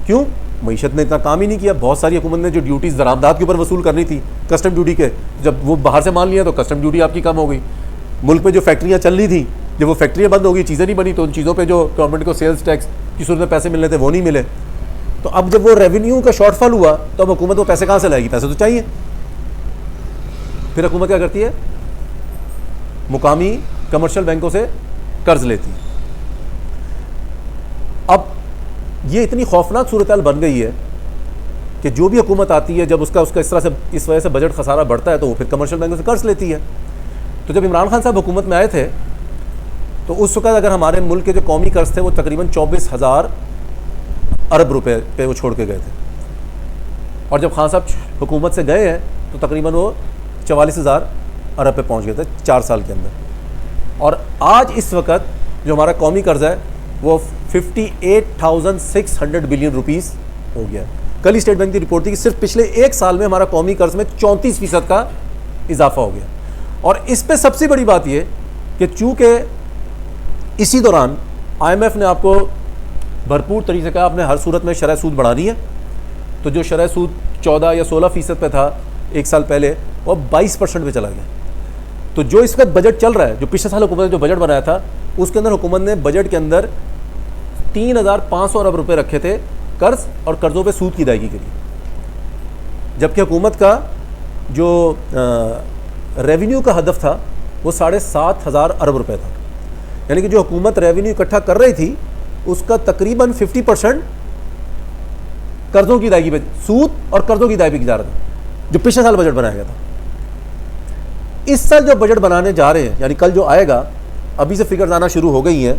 کیوں؟ معیشت نے اتنا کام ہی نہیں کیا. بہت ساری حکومت نے جو ڈیوٹیز درآمدات کے اوپر وصول کرنی تھی کسٹم ڈیوٹی کے, جب وہ باہر سے مال لیا تو کسٹم ڈیوٹی آپ کی کم ہو گئی. ملک میں جو فیکٹریاں چل رہی تھیں جب وہ فیکٹریاں بند ہو گئی, چیزیں نہیں بنی, تو ان چیزوں پہ جو گورنمنٹ کو سیلز ٹیکس کی صورت میں پیسے ملنے تھے وہ نہیں ملے. تو اب جب وہ ریونیو کا شارٹ فال ہوا تو اب حکومت وہ پیسے کہاں سے لائے گی؟ پیسے تو چاہیے. پھر حکومت کیا کرتی ہے؟ مقامی کمرشل بینکوں سے قرض لیتی. اب یہ اتنی خوفناک صورتحال بن گئی ہے کہ جو بھی حکومت آتی ہے جب اس کا اس طرح سے اس وجہ سے بجٹ خسارہ بڑھتا ہے تو وہ پھر کمرشل بینکوں سے قرض لیتی ہے. تو جب عمران خان صاحب حکومت میں آئے تھے تو اس وقت اگر ہمارے ملک کے جو قومی قرض تھے وہ تقریباً 24,000 ارب روپے پہ وہ چھوڑ کے گئے تھے, اور جب خان صاحب حکومت سے گئے ہیں تو تقریباً وہ 44,000 ارب پہ پہنچ گئے تھے 4 سال کے اندر. اور آج اس وقت جو ہمارا قومی قرض ہے وہ 58,600 بلین روپیز ہو گیا. کل ہی اسٹیٹ بینک کی رپورٹ تھی کہ صرف پچھلے 1 سال میں ہمارا قومی قرض میں 34% کا اضافہ ہو گیا. اور اس پہ سب سے بڑی بات یہ کہ چونکہ اسی دوران آئی ایم ایف نے آپ کو بھرپور طریقے سے کہا آپ نے ہر صورت میں شرح سود بڑھانی ہے, تو جو شرح سود 14 یا 16% پہ تھا 1 سال پہلے وہ 22% پہ چلا گیا. تو جو اس وقت بجٹ چل رہا ہے, جو پچھلے سال حکومت نے جو بجٹ بنایا تھا اس کے اندر حکومت نے بجٹ کے اندر 3,500 ارب روپے رکھے تھے قرض اور قرضوں پہ سود کی ادائیگی کے لیے, جبکہ حکومت کا جو ریونیو کا ہدف تھا وہ 7,500 ارب روپے تھا. یعنی کہ جو حکومت ریونیو اکٹھا کر رہی تھی اس کا تقریباً 50% قرضوں کی ادائیگی پہ, سود اور قرضوں کی ادائیگی پہ جا رہا تھا جو پچھلے سال بجٹ بنایا گیا تھا. اس سال جو بجٹ بنانے جا رہے ہیں یعنی کل جو آئے گا, ابھی سے فگرز آنا شروع ہو گئی ہیں.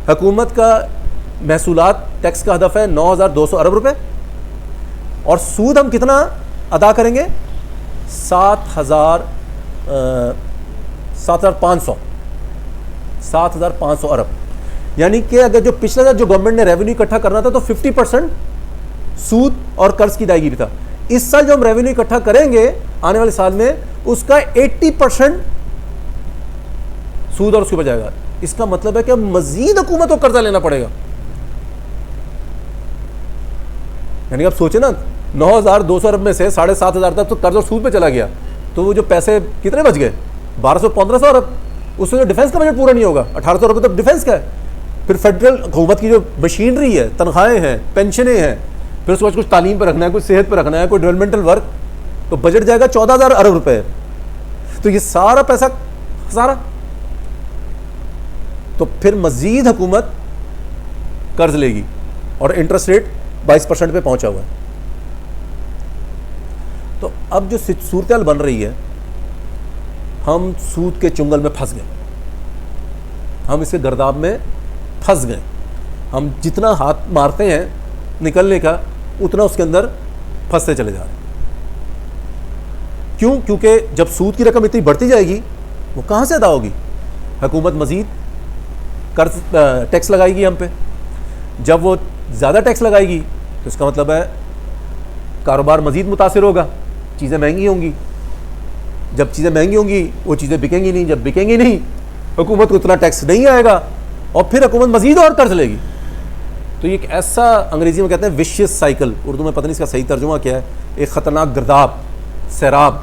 حکومت کا محصولات ٹیکس کا ہدف ہے 9,200 ارب روپے, اور سود ہم کتنا ادا کریں گے؟ 7,500 ارب. یعنی کہ اگر جو پچھلا جو گورنمنٹ نے ریونیو اکٹھا کرنا تھا تو 50% سود اور قرض کی ادائیگی بھی تھا. اس سال جو ہم ریونیو اکٹھا کریں گے آنے والے سال میں اس کا 80% سود اور اس کے اوپر جائے گا. اس کا مطلب ہے کہ اب مزید حکومت کو قرضہ لینا پڑے گا. یعنی آپ سوچیں نا 9,200 ارب میں سے 7,500 تک تو قرض اور سود پہ چلا گیا, تو وہ جو پیسے کتنے بچ گئے؟ 1,200-1,500 ارب. اس سے جو ڈیفنس کا بجٹ پورا نہیں ہوگا. 1,800 ارب تک ڈیفنس کا ہے. پھر فیڈرل حکومت کی جو مشینری ہے, تنخواہیں ہیں, پینشنیں ہیں, پھر اس کے بعد کچھ تعلیم پہ رکھنا ہے, کچھ صحت پہ رکھنا ہے, کوئی ڈیولپمنٹل ورک, تو بجٹ جائے گا 14,000 ارب روپے. تو یہ سارا پیسہ خسارہ. تو پھر مزید حکومت قرض لے گی اور انٹرسٹ ریٹ 22% پہ پہنچا ہوا ہے. اب جو صورتحال بن رہی ہے، ہم سود کے چنگل میں پھنس گئے، ہم اس کے گرداب میں پھنس گئے. ہم جتنا ہاتھ مارتے ہیں نکلنے کا اتنا اس کے اندر پھنستے چلے جا رہے ہیں. کیوں؟ کیونکہ جب سود کی رقم اتنی بڑھتی جائے گی وہ کہاں سے ادا ہوگی؟ حکومت مزید قرض ٹیکس لگائے گی ہم پہ. جب وہ زیادہ ٹیکس لگائے گی تو اس کا مطلب ہے کاروبار مزید متاثر ہوگا، چیزیں مہنگی ہوں گی. جب چیزیں مہنگی ہوں گی وہ چیزیں بکیں گی نہیں، جب بکیں گی نہیں حکومت کو اتنا ٹیکس نہیں آئے گا اور پھر حکومت مزید اور قرض لے گی. تو یہ ایک ایسا انگریزی میں کہتے ہیں وشیس سائیکل، اردو میں پتہ نہیں اس کا صحیح ترجمہ کیا ہے، ایک خطرناک گرداب، سیراب،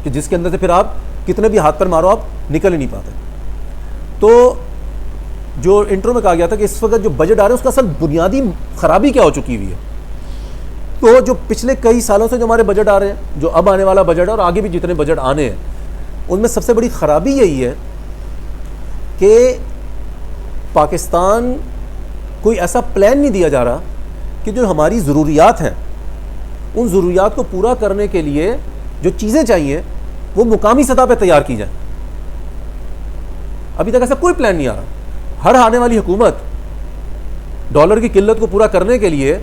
کہ جس کے اندر سے پھر آپ کتنے بھی ہاتھ پر مارو آپ نکل ہی نہیں پاتے. تو جو انٹرو میں کہا گیا تھا کہ اس وقت جو بجٹ آ رہا ہے اس کا اصل بنیادی خرابی کیا ہو چکی ہوئی ہے. تو جو پچھلے کئی سالوں سے جو ہمارے بجٹ آ رہے ہیں، جو اب آنے والا بجٹ ہے اور آگے بھی جتنے بجٹ آنے ہیں، ان میں سب سے بڑی خرابی یہی ہے کہ پاکستان کوئی ایسا پلان نہیں دیا جا رہا کہ جو ہماری ضروریات ہیں ان ضروریات کو پورا کرنے کے لیے جو چیزیں چاہیے وہ مقامی سطح پہ تیار کی جائیں. ابھی تک ایسا کوئی پلان نہیں آ رہا. ہر آنے والی حکومت ڈالر کی قلت کو پورا کرنے کے لیے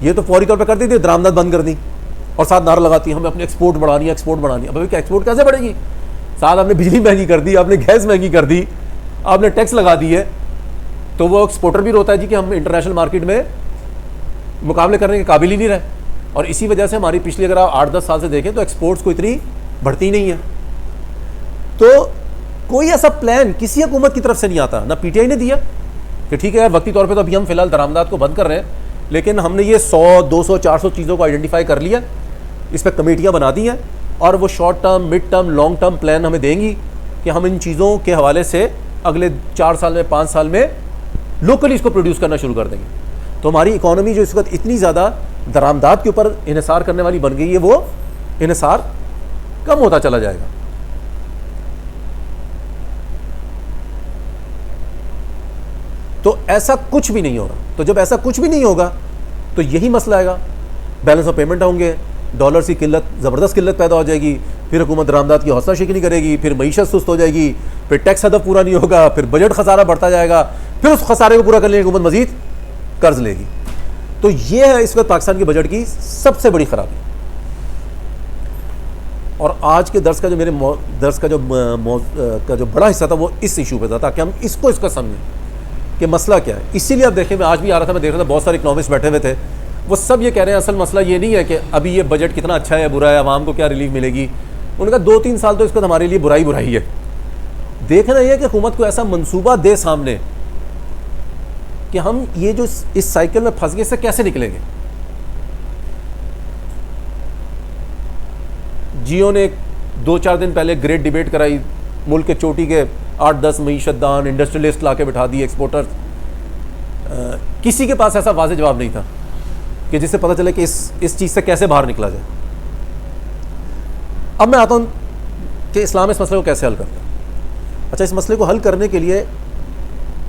یہ تو فوری طور پہ کر دیتی ہے درآمدات بند کر دی اور ساتھ نعرہ لگاتی ہے ہمیں اپنے ایکسپورٹ بڑھانی ہے، ایکسپورٹ بڑھانی ہے. اب ابھی ایکسپورٹ کیسے بڑھے گی؟ ساتھ آپ نے بجلی مہنگی کر دی، آپ نے گیس مہنگی کر دی، آپ نے ٹیکس لگا دی ہے. تو وہ ایکسپورٹر بھی روتا ہے جی کہ ہم انٹرنیشنل مارکیٹ میں مقابلے کرنے کے قابل ہی نہیں رہے. اور اسی وجہ سے ہماری پچھلی اگر آپ 8-10 سال سے دیکھیں تو ایکسپورٹس کو اتنی بڑھتی نہیں ہے. تو کوئی ایسا پلان کسی حکومت کی طرف سے نہیں آتا، نہ پی ٹی آئی نے دیا کہ ٹھیک ہے یار وقتی طور پہ تو ابھی ہم فی الحال درآمدات کو بند کر رہے ہیں، لیکن ہم نے یہ 100-200-400 چیزوں کو آئیڈینٹیفائی کر لیا، اس پہ کمیٹیاں بنا دی ہیں اور وہ short term, mid term, long term plan ہمیں دیں گی کہ ہم ان چیزوں کے حوالے سے اگلے 4 سال میں 5 سال میں لوکلی اس کو پروڈیوس کرنا شروع کر دیں گے. تو ہماری اکانومی جو اس وقت اتنی زیادہ درآمدات کے اوپر انحصار کرنے والی بن گئی ہے وہ انحصار کم ہوتا چلا جائے گا. تو ایسا کچھ بھی نہیں ہو رہا. تو جب ایسا کچھ بھی نہیں ہوگا تو یہی مسئلہ آئے گا، بیلنس آف پیمنٹ ہوں گے، ڈالرز کی قلت، زبردست قلت پیدا ہو جائے گی، پھر حکومت درآمدات کی حوصلہ شکنی کرے گی، پھر معیشت سست ہو جائے گی، پھر ٹیکس ہدف پورا نہیں ہوگا، پھر بجٹ خسارہ بڑھتا جائے گا، پھر اس خسارے کو پورا کرنے کی حکومت مزید قرض لے گی. تو یہ ہے اس وقت پاکستان کے بجٹ کی سب سے بڑی خرابی. اور آج کے درس کا جو میرے درس کا جو بڑا حصہ تھا وہ اس ایشو پہ تھا تاکہ ہم اس کو سمجھیں کہ مسئلہ کیا ہے. اسی لیے آپ دیکھیں میں آج بھی آ رہا تھا، میں دیکھ رہا تھا بہت سارے اکنامسٹ بیٹھے ہوئے تھے، وہ سب یہ کہہ رہے ہیں اصل مسئلہ یہ نہیں ہے کہ ابھی یہ بجٹ کتنا اچھا ہے برا ہے، عوام کو کیا ریلیف ملے گی. ان کا 2-3 سال تو اس وقت ہمارے لیے برائی ہے. دیکھنا یہ ہے کہ حکومت کو ایسا منصوبہ دے سامنے کہ ہم یہ جو اس سائیکل میں پھنس گئے اس سے کیسے نکلیں گے. جیو نے 2-4 دن پہلے گریٹ ڈیبیٹ کرائی، ملک کے چوٹی کے 8-10 معیشت دان، انڈسٹریلسٹ لا کے بٹھا دیے، ایکسپورٹر. کسی کے پاس ایسا واضح جواب نہیں تھا کہ جس سے پتہ چلے کہ اس چیز سے کیسے باہر نکلا جائے. اب میں آتا ہوں کہ اسلام اس مسئلے کو کیسے حل کرتا ہے. اچھا، اس مسئلے کو حل کرنے کے لیے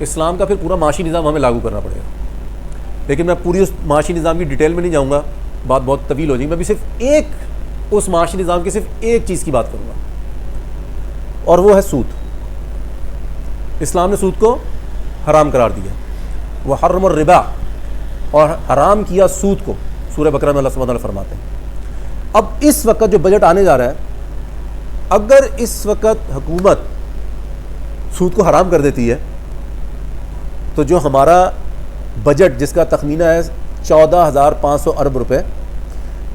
اسلام کا پھر پورا معاشی نظام ہمیں لاگو کرنا پڑے گا، لیکن میں پوری اس معاشی نظام کی ڈیٹیل میں نہیں جاؤں گا، بات بہت طویل ہو جائے گی. میں بھی صرف اس معاشی نظام کی صرف ایک چیز کی بات کروں گا اور وہ ہے سود. اسلام نے سود کو حرام قرار دیا، وہ حرم الربا، اور حرام کیا سود کو. سورہ بقرہ میں اللہ سبحانہ وتعالیٰ فرماتے ہیں. اب اس وقت جو بجٹ آنے جا رہا ہے، اگر اس وقت حکومت سود کو حرام کر دیتی ہے تو جو ہمارا بجٹ جس کا تخمینہ ہے 14,500 ارب روپے،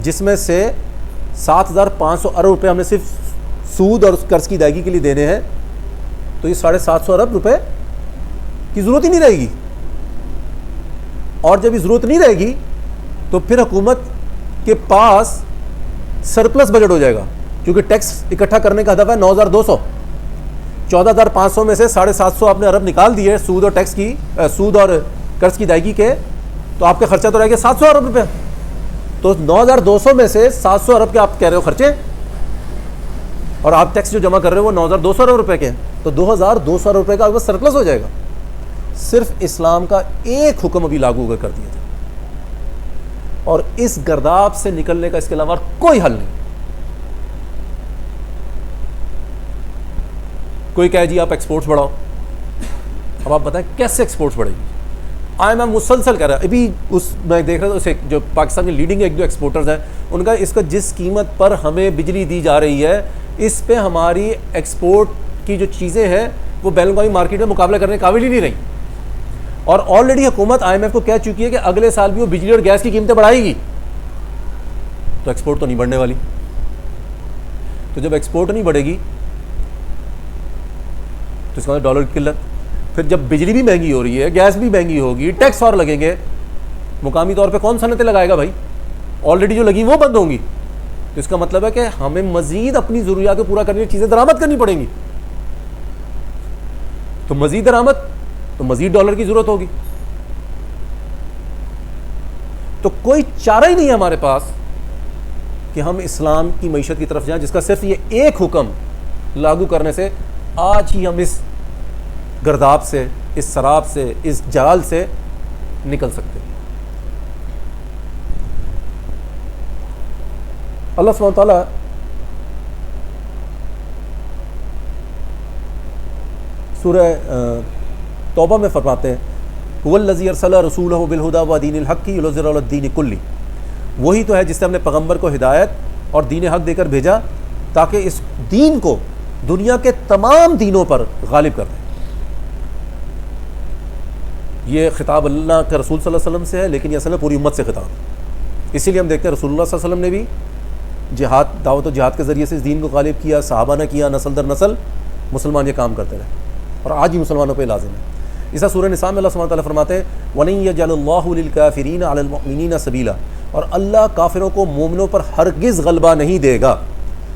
جس میں سے 7,500 ارب روپے ہم نے صرف سود اور قرض کی ادائیگی کے لیے دینے ہیں، تو یہ 750 ارب روپے کی ضرورت ہی نہیں رہے گی. اور جب یہ ضرورت نہیں رہے گی تو پھر حکومت کے پاس سرپلس بجٹ ہو جائے گا، کیونکہ ٹیکس اکٹھا کرنے کا ہدف ہے 9,200. 14,500 میں سے 750 آپ نے ارب نکال دیے سود اور ٹیکس کی، سود اور قرض کی ادائیگی کے، تو آپ کا خرچہ تو رہ گیا 700 ارب روپے. تو 9,200 میں سے 700 ارب کے آپ کہہ رہے ہو خرچے، اور آپ ٹیکس جو جمع کر رہے ہو وہ 9,200 ارب روپے کے ہیں، تو 2,200 ارب روپے کا آپ سرپلس ہو جائے گا. صرف اسلام کا ایک حکم ابھی لاگو کر دیا تھا، اور اس گرداب سے نکلنے کا اس کے علاوہ کوئی حل نہیں. کوئی کہے جی آپ ایکسپورٹس بڑھاؤ. اب آپ بتائیں کیسے ایکسپورٹس بڑھے گی؟ IMF مسلسل کہہ رہا ہے. ابھی میں دیکھ رہا تھا جو پاکستان کے لیڈنگ ایک دو ایکسپورٹرز ہیں ان کا اس کا جس قیمت پر ہمیں بجلی دی جا رہی ہے اس پہ ہماری ایکسپورٹ کی جو چیزیں ہیں وہ بین الاقوامی مارکیٹ میں مقابلہ کرنے کے قابل ہی نہیں رہی. اور آلریڈی حکومت IMF کو کہہ چکی ہے کہ اگلے سال بھی وہ بجلی اور گیس کی قیمتیں بڑھائے گی. تو ایکسپورٹ تو نہیں بڑھنے والی. تو جب ایکسپورٹ نہیں بڑھے گی تو اس کا ڈالر کی قلت. پھر جب بجلی بھی مہنگی ہو رہی ہے, گیس بھی مہنگی ہوگی, ٹیکس اور لگیں گے, مقامی طور پہ کون صنعتیں لگائے گا بھائی؟ آلریڈی جو لگی وہ بند ہوں گی. تو اس کا مطلب ہے کہ ہمیں مزید اپنی ضروریات کو پورا کرنے کی چیزیں درآمد کرنی پڑیں گی. تو مزید درآمد تو مزید ڈالر کی ضرورت ہوگی. تو کوئی چارہ ہی نہیں ہے ہمارے پاس کہ ہم اسلام کی معیشت کی طرف جائیں جس کا صرف یہ ایک حکم لاگو کرنے سے آج ہی ہم اس گرداب سے, اس سراب سے, اس جال سے نکل سکتے ہیں. اللہ سبحانہ تعالیٰ سورہ توبہ میں فرماتے ہیں هو الذی ارسل رسولہ بالہدی ودین الحق لیظہرہ علی الدین کلہ. وہی تو ہے جس نے ہم نے پیغمبر کو ہدایت اور دین حق دے کر بھیجا تاکہ اس دین کو دنیا کے تمام دینوں پر غالب کر دیں. یہ خطاب اللہ کے رسول صلی اللہ علیہ وسلم سے ہے لیکن یہ اصل میں پوری امت سے خطاب ہے. اسی لیے ہم دیکھتے ہیں رسول اللہ صلی اللہ علیہ وسلم نے بھی جہاد, دعوت و جہاد کے ذریعے سے اس دین کو غالب کیا, صحابہ نے کیا, نسل در نسل مسلمان یہ کام کرتے رہے اور آج ہی مسلمانوں پہ لازم ہے. اسی سورہ نساء میں اللہ سبحانہ تعالیٰ فرماتے ہیں وَلَن يَجْعَلَ اللَّهُ لِلْكَافِرِينَ عَلَى الْمُؤْمِنِينَ سَبِيلًا, اور اللہ کافروں کو مومنوں پر ہرگز غلبہ نہیں دے گا.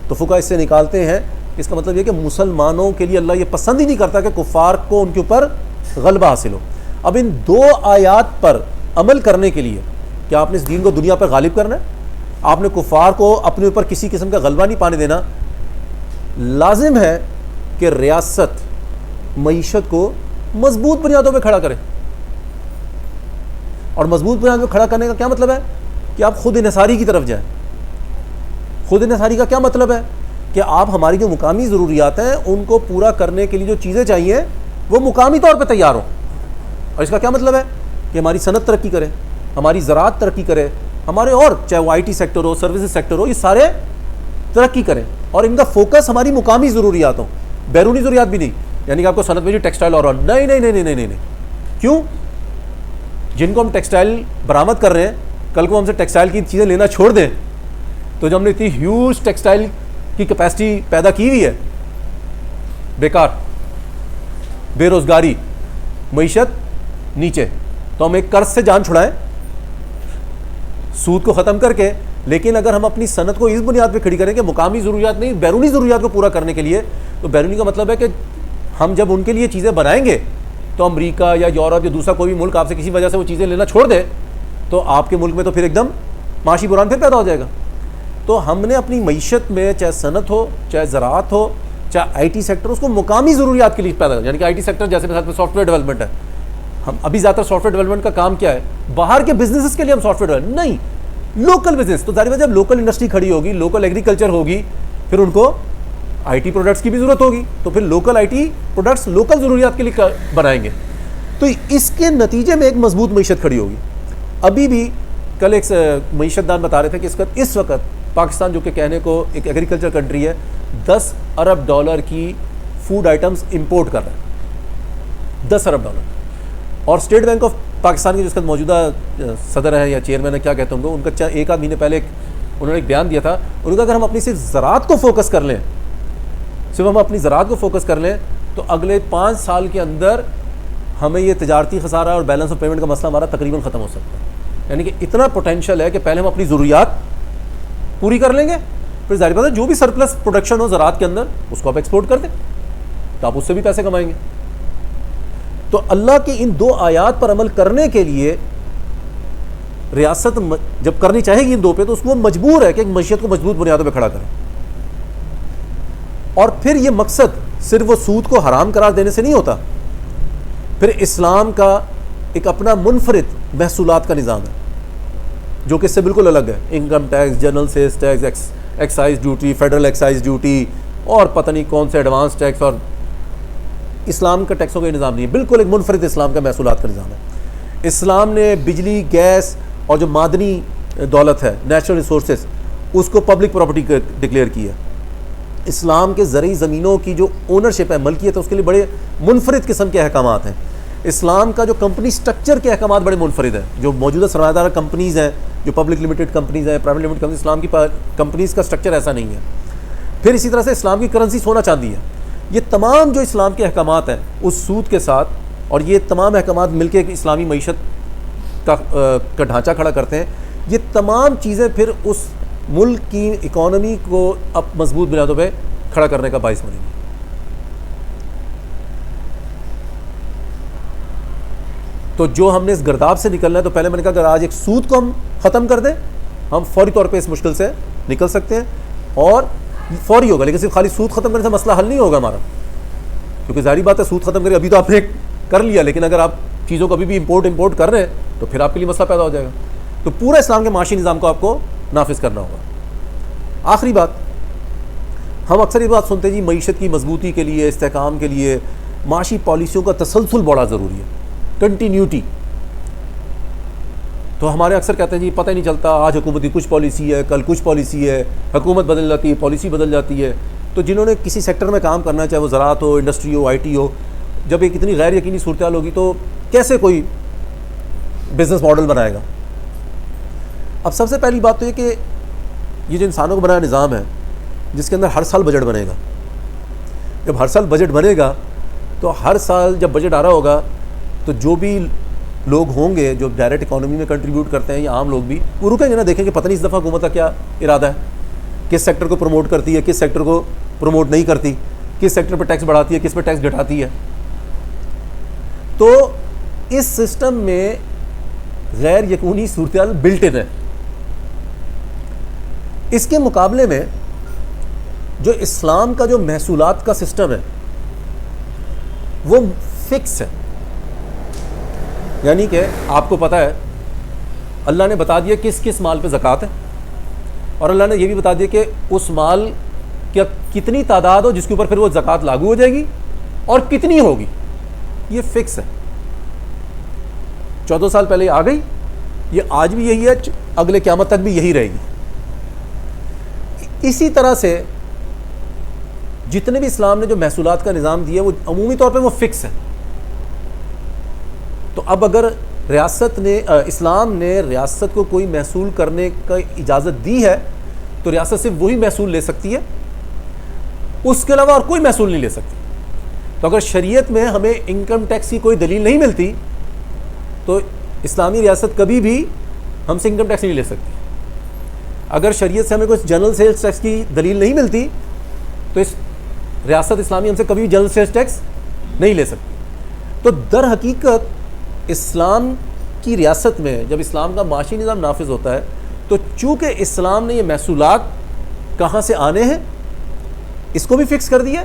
تو فقہا اس سے نکالتے ہیں اس کا مطلب یہ کہ مسلمانوں کے لیے اللہ یہ پسند ہی نہیں کرتا کہ کفار کو ان کے اوپر غلبہ حاصل ہو. اب ان دو آیات پر عمل کرنے کے لیے کیا آپ نے اس دین کو دنیا پر غالب کرنا ہے؟ آپ نے کفار کو اپنے اوپر کسی قسم کا غلبہ نہیں پانے دینا. لازم ہے کہ ریاست معیشت کو مضبوط بنیادوں پہ کھڑا کرے. اور مضبوط بنیادوں پہ کھڑا کرنے کا کیا مطلب ہے؟ کہ آپ خود انحصاری کی طرف جائیں. خود انحصاری کا کیا مطلب ہے؟ کہ آپ ہماری جو مقامی ضروریات ہیں ان کو پورا کرنے کے لیے جو چیزیں چاہیے وہ مقامی طور پہ تیار ہوں. اور اس کا کیا مطلب ہے؟ کہ ہماری صنعت ترقی کرے, ہماری زراعت ترقی کرے, ہمارے اور چاہے وہ IT سیکٹر ہو, سروسز سیکٹر ہو, یہ سارے ترقی کریں اور ان کا فوکس ہماری مقامی ضروریات ہوں, بیرونی ضروریات بھی نہیں. یعنی کہ آپ کو صنعت میں جو ٹیکسٹائل اور نہیں نہیں نہیں نہیں نہیں. کیوں؟ جن کو ہم ٹیکسٹائل برآمد کر رہے ہیں کل کو ہم سے ٹیکسٹائل کی چیزیں لینا چھوڑ دیں تو جو ہم نے اتنی ہیوج ٹیکسٹائل کی کیپیسٹی پیدا کی ہوئی ہے, بیکار, بے روزگاری, معیشت نیچے, تو ہم ایک قرض سے جان چھڑائیں سود کو ختم کر کے. لیکن اگر ہم اپنی صنعت کو اس بنیاد پہ کھڑی کریں کہ مقامی ضروریات نہیں بیرونی ضروریات کو پورا کرنے کے لیے, تو بیرونی کا مطلب ہے کہ ہم جب ان کے لیے چیزیں بنائیں گے تو امریکہ یا یورپ یا دوسرا کوئی بھی ملک آپ سے کسی وجہ سے وہ چیزیں لینا چھوڑ دے تو آپ کے ملک میں تو پھر ایک دم معاشی بحران پھر پیدا ہو جائے گا. تو ہم نے اپنی معیشت میں چاہے صنعت ہو, چاہے زراعت ہو, چاہے IT سیکٹر, اس کو مقامی ضروریات کے لیے پیدا کریں. یعنی کہ IT سیکٹر جیسے مثال سافٹ ویئر ڈیولپمنٹ ہے, ہم ابھی زیادہ تر سافٹ ویئر ڈیولپمنٹ کا کام کیا ہے, باہر کے بزنسز کے لیے ہم سافٹ ویئر ڈیولپمنٹ نہیں, لوکل بزنس. تو ظاہر ہے جب لوکل انڈسٹری کھڑی ہوگی, لوکل ایگریکلچر ہوگی, پھر ان کو IT پروڈکٹس کی بھی ضرورت ہوگی, تو پھر لوکل IT پروڈکٹس لوکل ضروریات کے لیے بنائیں گے. تو اس کے نتیجے میں ایک مضبوط معیشت کھڑی ہوگی. ابھی بھی کل ایک معیشت دان بتا رہے تھے کہ اس وقت پاکستان جو کہ کہنے کو ایک ایگریکلچر کنٹری ہے, $10 ارب کی فوڈ آئٹمس امپورٹ کر رہا ہے, $10 ارب. اور اسٹیٹ بینک آف پاکستان کے جس کا موجودہ صدر ہے یا چیئرمین ہے کیا کہتے ہیں ان کا ایک آدھ مہینے پہلے انہوں نے ایک بیان دیا تھا. انہوں نے کہا اگر ہم اپنی صرف زراعت کو فوکس کر لیں, صرف ہم اپنی زراعت کو فوکس کر لیں تو اگلے 5 سال کے اندر ہمیں یہ تجارتی خسارہ اور بیلنس آف پیمنٹ کا مسئلہ ہمارا تقریباً ختم ہو سکتا ہے. یعنی کہ اتنا پوٹینشیل ہے کہ پہلے ہم اپنی ضروریات پوری کر لیں گے, پھر ظاہر بات ہے جو بھی سرپلس پروڈکشن ہو زراعت کے اندر اس کو آپ ایکسپورٹ کر دیں تو آپ اس سے بھی پیسے کمائیں گے. تو اللہ کی ان 2 آیات پر عمل کرنے کے لیے ریاست جب کرنی چاہے گی ان 2 پہ تو اس کو مجبور ہے کہ معیشت کو مضبوط بنیادوں پہ کھڑا کریں. اور پھر یہ مقصد صرف وہ سود کو حرام قرار دینے سے نہیں ہوتا, پھر اسلام کا ایک اپنا منفرد محصولات کا نظام ہے جو کہ اس سے بالکل الگ ہے. Income tax, general sales tax, excise duty, federal excise duty اور پتہ نہیں کون سے ایڈوانس ٹیکس اور اسلام کا ٹیکسوں کا نظام نہیں ہے، بالکل ایک منفرد اسلام کا محصولات کا نظام ہے۔ اسلام نے بجلی، گیس اور جو معدنی دولت ہے، نیچرل ریسورسز، اس کو پبلک پراپرٹی ڈکلیئر کیا۔ اسلام کے زرعی زمینوں کی جو اونرشپ ہے، ملکیت ہے، اس کے لیے بڑے منفرد قسم کے احکامات ہیں۔ اسلام کا جو کمپنی سٹرکچر کے احکامات بڑے منفرد ہیں۔ جو موجودہ سرمایہ دار کمپنیز ہیں، جو پبلک لمیٹڈ کمپنیز ہیں، پرائیویٹ لمیٹڈ کمپنیز، اسلام کی کمپنیز کا سٹرکچر ایسا نہیں ہے۔ پھر اسی طرح سے اسلام کی کرنسی سونا چاندی ہے۔ یہ تمام جو اسلام کے احکامات ہیں اس سود کے ساتھ، اور یہ تمام احکامات مل کے ایک اسلامی معیشت کا ڈھانچہ کھڑا کرتے ہیں۔ یہ تمام چیزیں پھر اس ملک کی اکانومی کو اب مضبوط بنیادوں پہ کھڑا کرنے کا باعث بنے گی۔ تو جو ہم نے اس گرداب سے نکلنا ہے، تو پہلے میں نے کہا اگر آج ایک سود کو ہم ختم کر دیں، ہم فوری طور پہ اس مشکل سے نکل سکتے ہیں، اور فوری ہوگا، لیکن صرف خالی سود ختم کرنے سے مسئلہ حل نہیں ہوگا ہمارا، کیونکہ ظاہری بات ہے سود ختم کرے ابھی تو آپ نے کر لیا، لیکن اگر آپ چیزوں کو ابھی بھی امپورٹ کر رہے ہیں تو پھر آپ کے لیے مسئلہ پیدا ہو جائے گا۔ تو پورا اسلام کے معاشی نظام کو آپ کو نافذ کرنا ہوگا۔ آخری بات، ہم اکثر یہ بات سنتے ہیں جی معیشت کی مضبوطی کے لیے، استحکام کے لیے معاشی پالیسیوں کا تسلسل بڑا ضروری ہے، کنٹینیوٹی۔ تو ہمارے اکثر کہتے ہیں جی پتہ ہی نہیں چلتا، آج حکومت کی کچھ پالیسی ہے، کل کچھ پالیسی ہے، حکومت بدل جاتی ہے، پالیسی بدل جاتی ہے۔ تو جنہوں نے کسی سیکٹر میں کام کرنا ہے، چاہے وہ زراعت ہو، انڈسٹری ہو، آئی ٹی ہو، جب ایک اتنی غیر یقینی صورتحال ہوگی تو کیسے کوئی بزنس ماڈل بنائے گا؟ اب سب سے پہلی بات تو یہ کہ یہ جو انسانوں کو بنایا نظام ہے، جس کے اندر ہر سال بجٹ بنے گا، جب ہر سال بجٹ بنے گا تو ہر سال جب بجٹ آ رہا ہوگا تو جو بھی لوگ ہوں گے جو ڈائریکٹ اکانومی میں کنٹریبیوٹ کرتے ہیں یا عام لوگ بھی، وہ رکیں گے نا، دیکھیں کہ پتہ نہیں اس دفعہ حکومت کا کیا ارادہ ہے، کس سیکٹر کو پروموٹ کرتی ہے، کس سیکٹر کو پروموٹ نہیں کرتی، کس سیکٹر پہ ٹیکس بڑھاتی ہے، کس پہ ٹیکس گھٹاتی ہے۔ تو اس سسٹم میں غیر یقینی صورتحال بلٹ ان ہے۔ اس کے مقابلے میں جو اسلام کا جو محصولات کا سسٹم ہے وہ فکس ہے، یعنی کہ آپ کو پتہ ہے اللہ نے بتا دیا کس کس مال پہ زکوٰۃ ہے، اور اللہ نے یہ بھی بتا دیا کہ اس مال کیا کتنی تعداد ہو جس کے اوپر پھر وہ زکوٰۃ لاگو ہو جائے گی اور کتنی ہوگی، یہ فکس ہے۔ 14 سال پہلے آ گئی، یہ آج بھی یہی ہے، اگلے قیامت تک بھی یہی رہے گی۔ اسی طرح سے جتنے بھی اسلام نے جو محصولات کا نظام دیا وہ عمومی طور پہ وہ فکس ہے۔ تو اب اگر ریاست نے اسلام نے ریاست کو کوئی محصول کرنے کا اجازت دی ہے تو ریاست صرف وہی محصول لے سکتی ہے، اس کے علاوہ اور کوئی محصول نہیں لے سکتی۔ تو اگر شریعت میں ہمیں انکم ٹیکس کی کوئی دلیل نہیں ملتی تو اسلامی ریاست کبھی بھی ہم سے انکم ٹیکس نہیں لے سکتی۔ اگر شریعت سے ہمیں کوئی جنرل سیلز ٹیکس کی دلیل نہیں ملتی تو اس ریاست اسلامی ہم سے کبھی بھی جنرل سیلز ٹیکس نہیں لے سکتی۔ تو در حقیقت اسلام کی ریاست میں جب اسلام کا معاشی نظام نافذ ہوتا ہے تو چونکہ اسلام نے یہ محصولات کہاں سے آنے ہیں اس کو بھی فکس کر دیا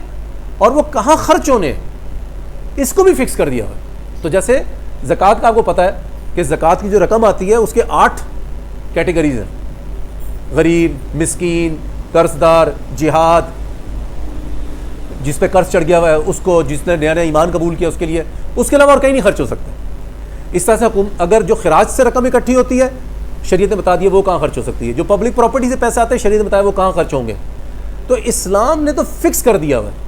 اور وہ کہاں خرچ ہونے ہیں اس کو بھی فکس کر دیا ہوا۔ تو جیسے زکوٰۃ کا آپ کو پتہ ہے کہ زکوٰۃ کی جو رقم آتی ہے اس کے 8 کیٹیگریز ہیں، غریب، مسکین، قرض دار، جہاد، جس پہ قرض چڑھ گیا ہوا ہے اس کو، جس نے نیا ایمان قبول کیا اس کے لیے، اس کے علاوہ اور کہیں نہیں خرچ ہو سکتے۔ اس طرح سے اگر جو خراج سے رقم اکٹھی ہوتی ہے شریعت نے بتا دیا وہ کہاں خرچ ہو سکتی ہے، جو پبلک پراپرٹی سے پیسے آتے ہیں شریعت نے بتایا وہ کہاں خرچ ہوں گے۔ تو اسلام نے تو فکس کر دیا ہوا ہے۔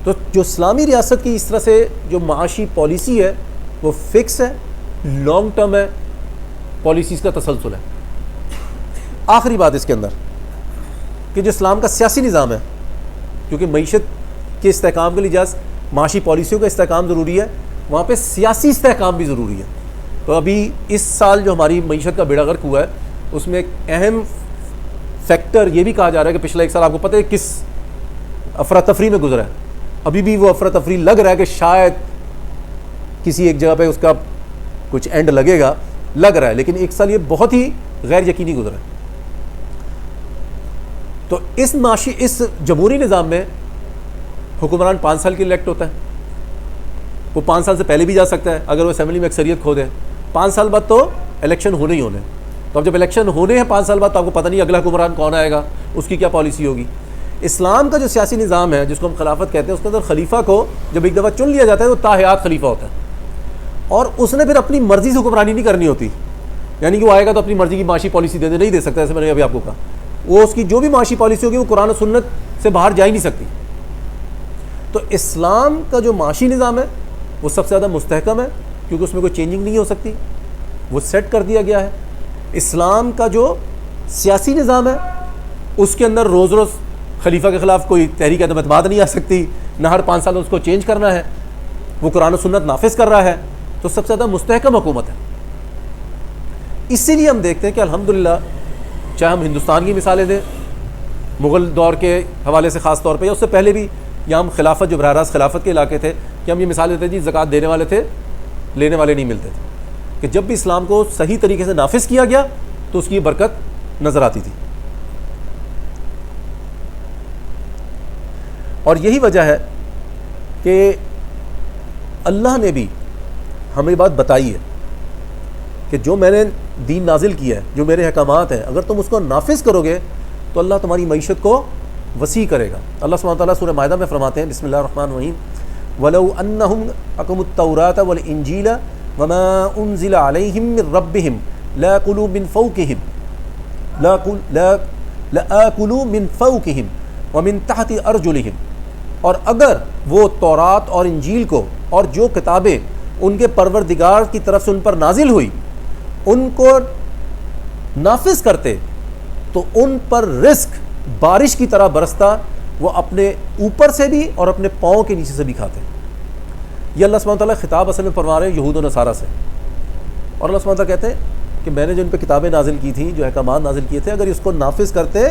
تو جو اسلامی ریاست کی اس طرح سے جو معاشی پالیسی ہے وہ فکس ہے، لانگ ٹرم ہے، پالیسیز کا تسلسل ہے۔ آخری بات اس کے اندر کہ جو اسلام کا سیاسی نظام ہے، کیونکہ معیشت کے استحکام کے لیے جیسے معاشی پالیسیوں کا استحکام ضروری ہے، وہاں پہ سیاسی استحکام بھی ضروری ہے۔ تو ابھی اس سال جو ہماری معیشت کا بیڑا غرق ہوا ہے اس میں ایک اہم فیکٹر یہ بھی کہا جا رہا ہے کہ پچھلا 1 سال آپ کو پتہ ہے کس افراتفری میں گزرا ہے، ابھی بھی وہ افراتفری لگ رہا ہے کہ شاید کسی ایک جگہ پہ اس کا کچھ اینڈ لگے گا، لگ رہا ہے، لیکن 1 سال یہ بہت ہی غیر یقینی گزرا ہے۔ تو اس جمہوری نظام میں حکمران 5 سال کے الیکٹ ہوتا ہے، وہ 5 سال سے پہلے بھی جا سکتا ہے اگر وہ اسمبلی میں اکثریت کھو دے، 5 سال بعد تو الیکشن ہونے ہی ہونے۔ تو اب جب الیکشن ہونے ہیں 5 سال بعد تو آپ کو پتہ نہیں اگلا حکمران کون آئے گا، اس کی کیا پالیسی ہوگی۔ اسلام کا جو سیاسی نظام ہے جس کو ہم خلافت کہتے ہیں، اس کے اندر خلیفہ کو جب ایک دفعہ چن لیا جاتا ہے وہ تا حیات خلیفہ ہوتا ہے، اور اس نے پھر اپنی مرضی سے حکمرانی نہیں کرنی ہوتی، یعنی کہ وہ آئے گا تو اپنی مرضی کی معاشی پالیسی نہیں دے سکتا، جیسے میں نے ابھی آپ کو کہا، وہ اس کی جو بھی معاشی پالیسی ہوگی وہ قرآن و سنت سے باہر جا ہی نہیں سکتی۔ تو اسلام کا جو معاشی نظام ہے وہ سب سے زیادہ مستحکم ہے، کیونکہ اس میں کوئی چینجنگ نہیں ہو سکتی، وہ سیٹ کر دیا گیا ہے۔ اسلام کا جو سیاسی نظام ہے اس کے اندر روز روز خلیفہ کے خلاف کوئی تحریک عدم اعتماد نہیں آ سکتی، نہ ہر 5 سال میں اس کو چینج کرنا ہے، وہ قرآن و سنت نافذ کر رہا ہے، تو سب سے زیادہ مستحکم حکومت ہے۔ اسی لیے ہم دیکھتے ہیں کہ الحمدللہ چاہے ہم ہندوستان کی مثالیں دیں مغل دور کے حوالے سے خاص طور پہ، یا اس سے پہلے بھی، یا ہم خلافت جو براہ راست خلافت کے علاقے تھے، کہ ہم یہ مثال دیتے جی زکوٰۃ دینے والے تھے لینے والے نہیں ملتے تھے، کہ جب بھی اسلام کو صحیح طریقے سے نافذ کیا گیا تو اس کی برکت نظر آتی تھی۔ اور یہی وجہ ہے کہ اللہ نے بھی ہمیں بات بتائی ہے کہ جو میں نے دین نازل کیا ہے، جو میرے احکامات ہیں، اگر تم اس کو نافذ کرو گے تو اللہ تمہاری معیشت کو وسیع کرے گا۔ اللہ سبحانہ وتعالیٰ سورہ مائدہ میں فرماتے ہیں، بسم اللہ الرحمن الرحیم، وَلَوْ أَنَّهُمْ أَقَامُوا التَّوْرَاةَ وَالْإِنْجِيلَ وَمَا أُنزِلَ عَلَيْهِمْ مِنْ رَبِّهِمْ لَآكُلُوا مِنْ فَوْقِهِمْ وَمِنْ تَحْتِ أَرْجُلِهِمْ، اور اگر وہ تورات اور انجیل کو اور جو کتابیں ان کے پروردگار کی طرف سے ان پر نازل ہوئی ان کو نافذ کرتے تو ان پر رزق بارش کی طرح برستا، وہ اپنے اوپر سے بھی اور اپنے پاؤں کے نیچے سے بھی کھاتے۔ یہ اللہ سبحانہ وتعالیٰ خطاب اصل میں فرما رہے ہیں یہود و نصارہ سے، اور اللہ سبحانہ وتعالیٰ کہتے ہیں کہ میں نے جو ان پہ کتابیں نازل کی تھیں، جو احکامات نازل کیے تھے، اگر اس کو نافذ کرتے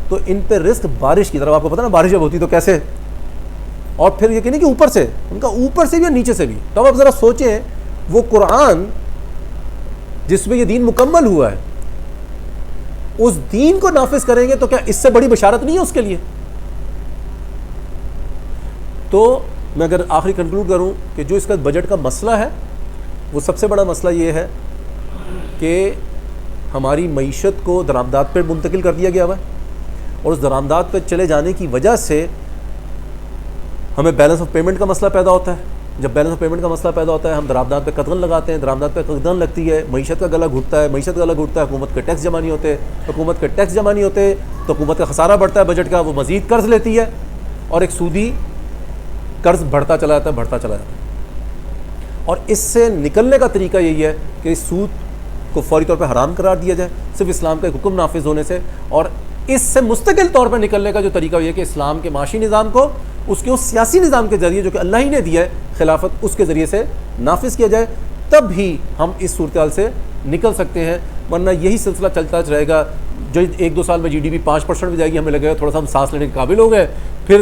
تو ان پہ رزق بارش کی طرح، آپ کو پتہ نا بارش جب ہوتی تو کیسے، اور پھر یہ کہ نہیں کہ اوپر سے، ان کا اوپر سے بھی اور نیچے سے بھی۔ تو اب آپ ذرا سوچیں، وہ قرآن جس میں یہ دین مکمل ہوا ہے، اس دین کو نافذ کریں گے تو کیا اس سے بڑی بشارت نہیں ہے اس کے لیے؟ تو میں اگر آخری کنکلوڈ کروں کہ جو اس کا بجٹ کا مسئلہ ہے، وہ سب سے بڑا مسئلہ یہ ہے کہ ہماری معیشت کو درآمدات پر منتقل کر دیا گیا ہوا ہے، اور اس درآمدات پہ چلے جانے کی وجہ سے ہمیں بیلنس آف پیمنٹ کا مسئلہ پیدا ہوتا ہے۔ جب بیلنس آف پیمنٹ کا مسئلہ پیدا ہوتا ہے، ہم درآمدات پہ قدغن لگاتے ہیں، درآمدات پہ قدغن لگتی ہے، معیشت کا گلا گھٹتا ہے، معیشت کا گلا گھٹتا ہے، حکومت کے ٹیکس جمع نہیں ہوتے، حکومت کے ٹیکس جمع نہیں ہوتے تو حکومت کا خسارہ بڑھتا ہے بجٹ کا، وہ مزید قرض لیتی ہے، اور ایک سودی قرض بڑھتا چلا جاتا ہے، بڑھتا چلا جاتا ہے۔ اور اس سے نکلنے کا طریقہ یہی ہے کہ اس سود کو فوری طور پہ حرام قرار دیا جائے، صرف اسلام کا ایک حکم نافذ ہونے سے، اور اس سے مستقل طور پر نکلنے کا جو طریقہ یہ ہے کہ اسلام کے معاشی نظام کو اس کے سیاسی نظام کے ذریعے جو کہ اللہ ہی نے دیا ہے خلافت، اس کے ذریعے سے نافذ کیا جائے، تب ہی ہم اس صورتحال سے نکل سکتے ہیں۔ ورنہ یہی سلسلہ چلتا رہے گا، جو 1-2 سال میں GDP 5% میں جائے گی، ہمیں لگے گا تھوڑا سا ہم سانس لینے کے قابل ہو گئے، پھر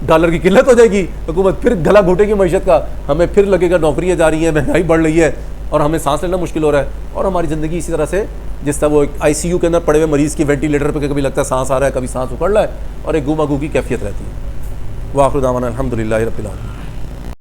ڈالر کی قلت ہو جائے گی، حکومت پھر گلا گھوٹے گی معیشت کا، ہمیں پھر لگے گا نوکریاں جا رہی ہیں، مہنگائی بڑھ رہی ہے، اور ہمیں سانس لینا مشکل ہو رہا ہے، اور ہماری زندگی اسی طرح سے جس طرح وہ ICU کے اندر پڑے ہوئے مریض کی وینٹیلیٹر پہ کبھی لگتا ہے سانس آ رہا ہے، کبھی سانس اکڑ رہا ہے، اور ایک گما گو کی کیفیت رہتی ہے۔ وآخر دعوانا الحمدللہ رب العالمین۔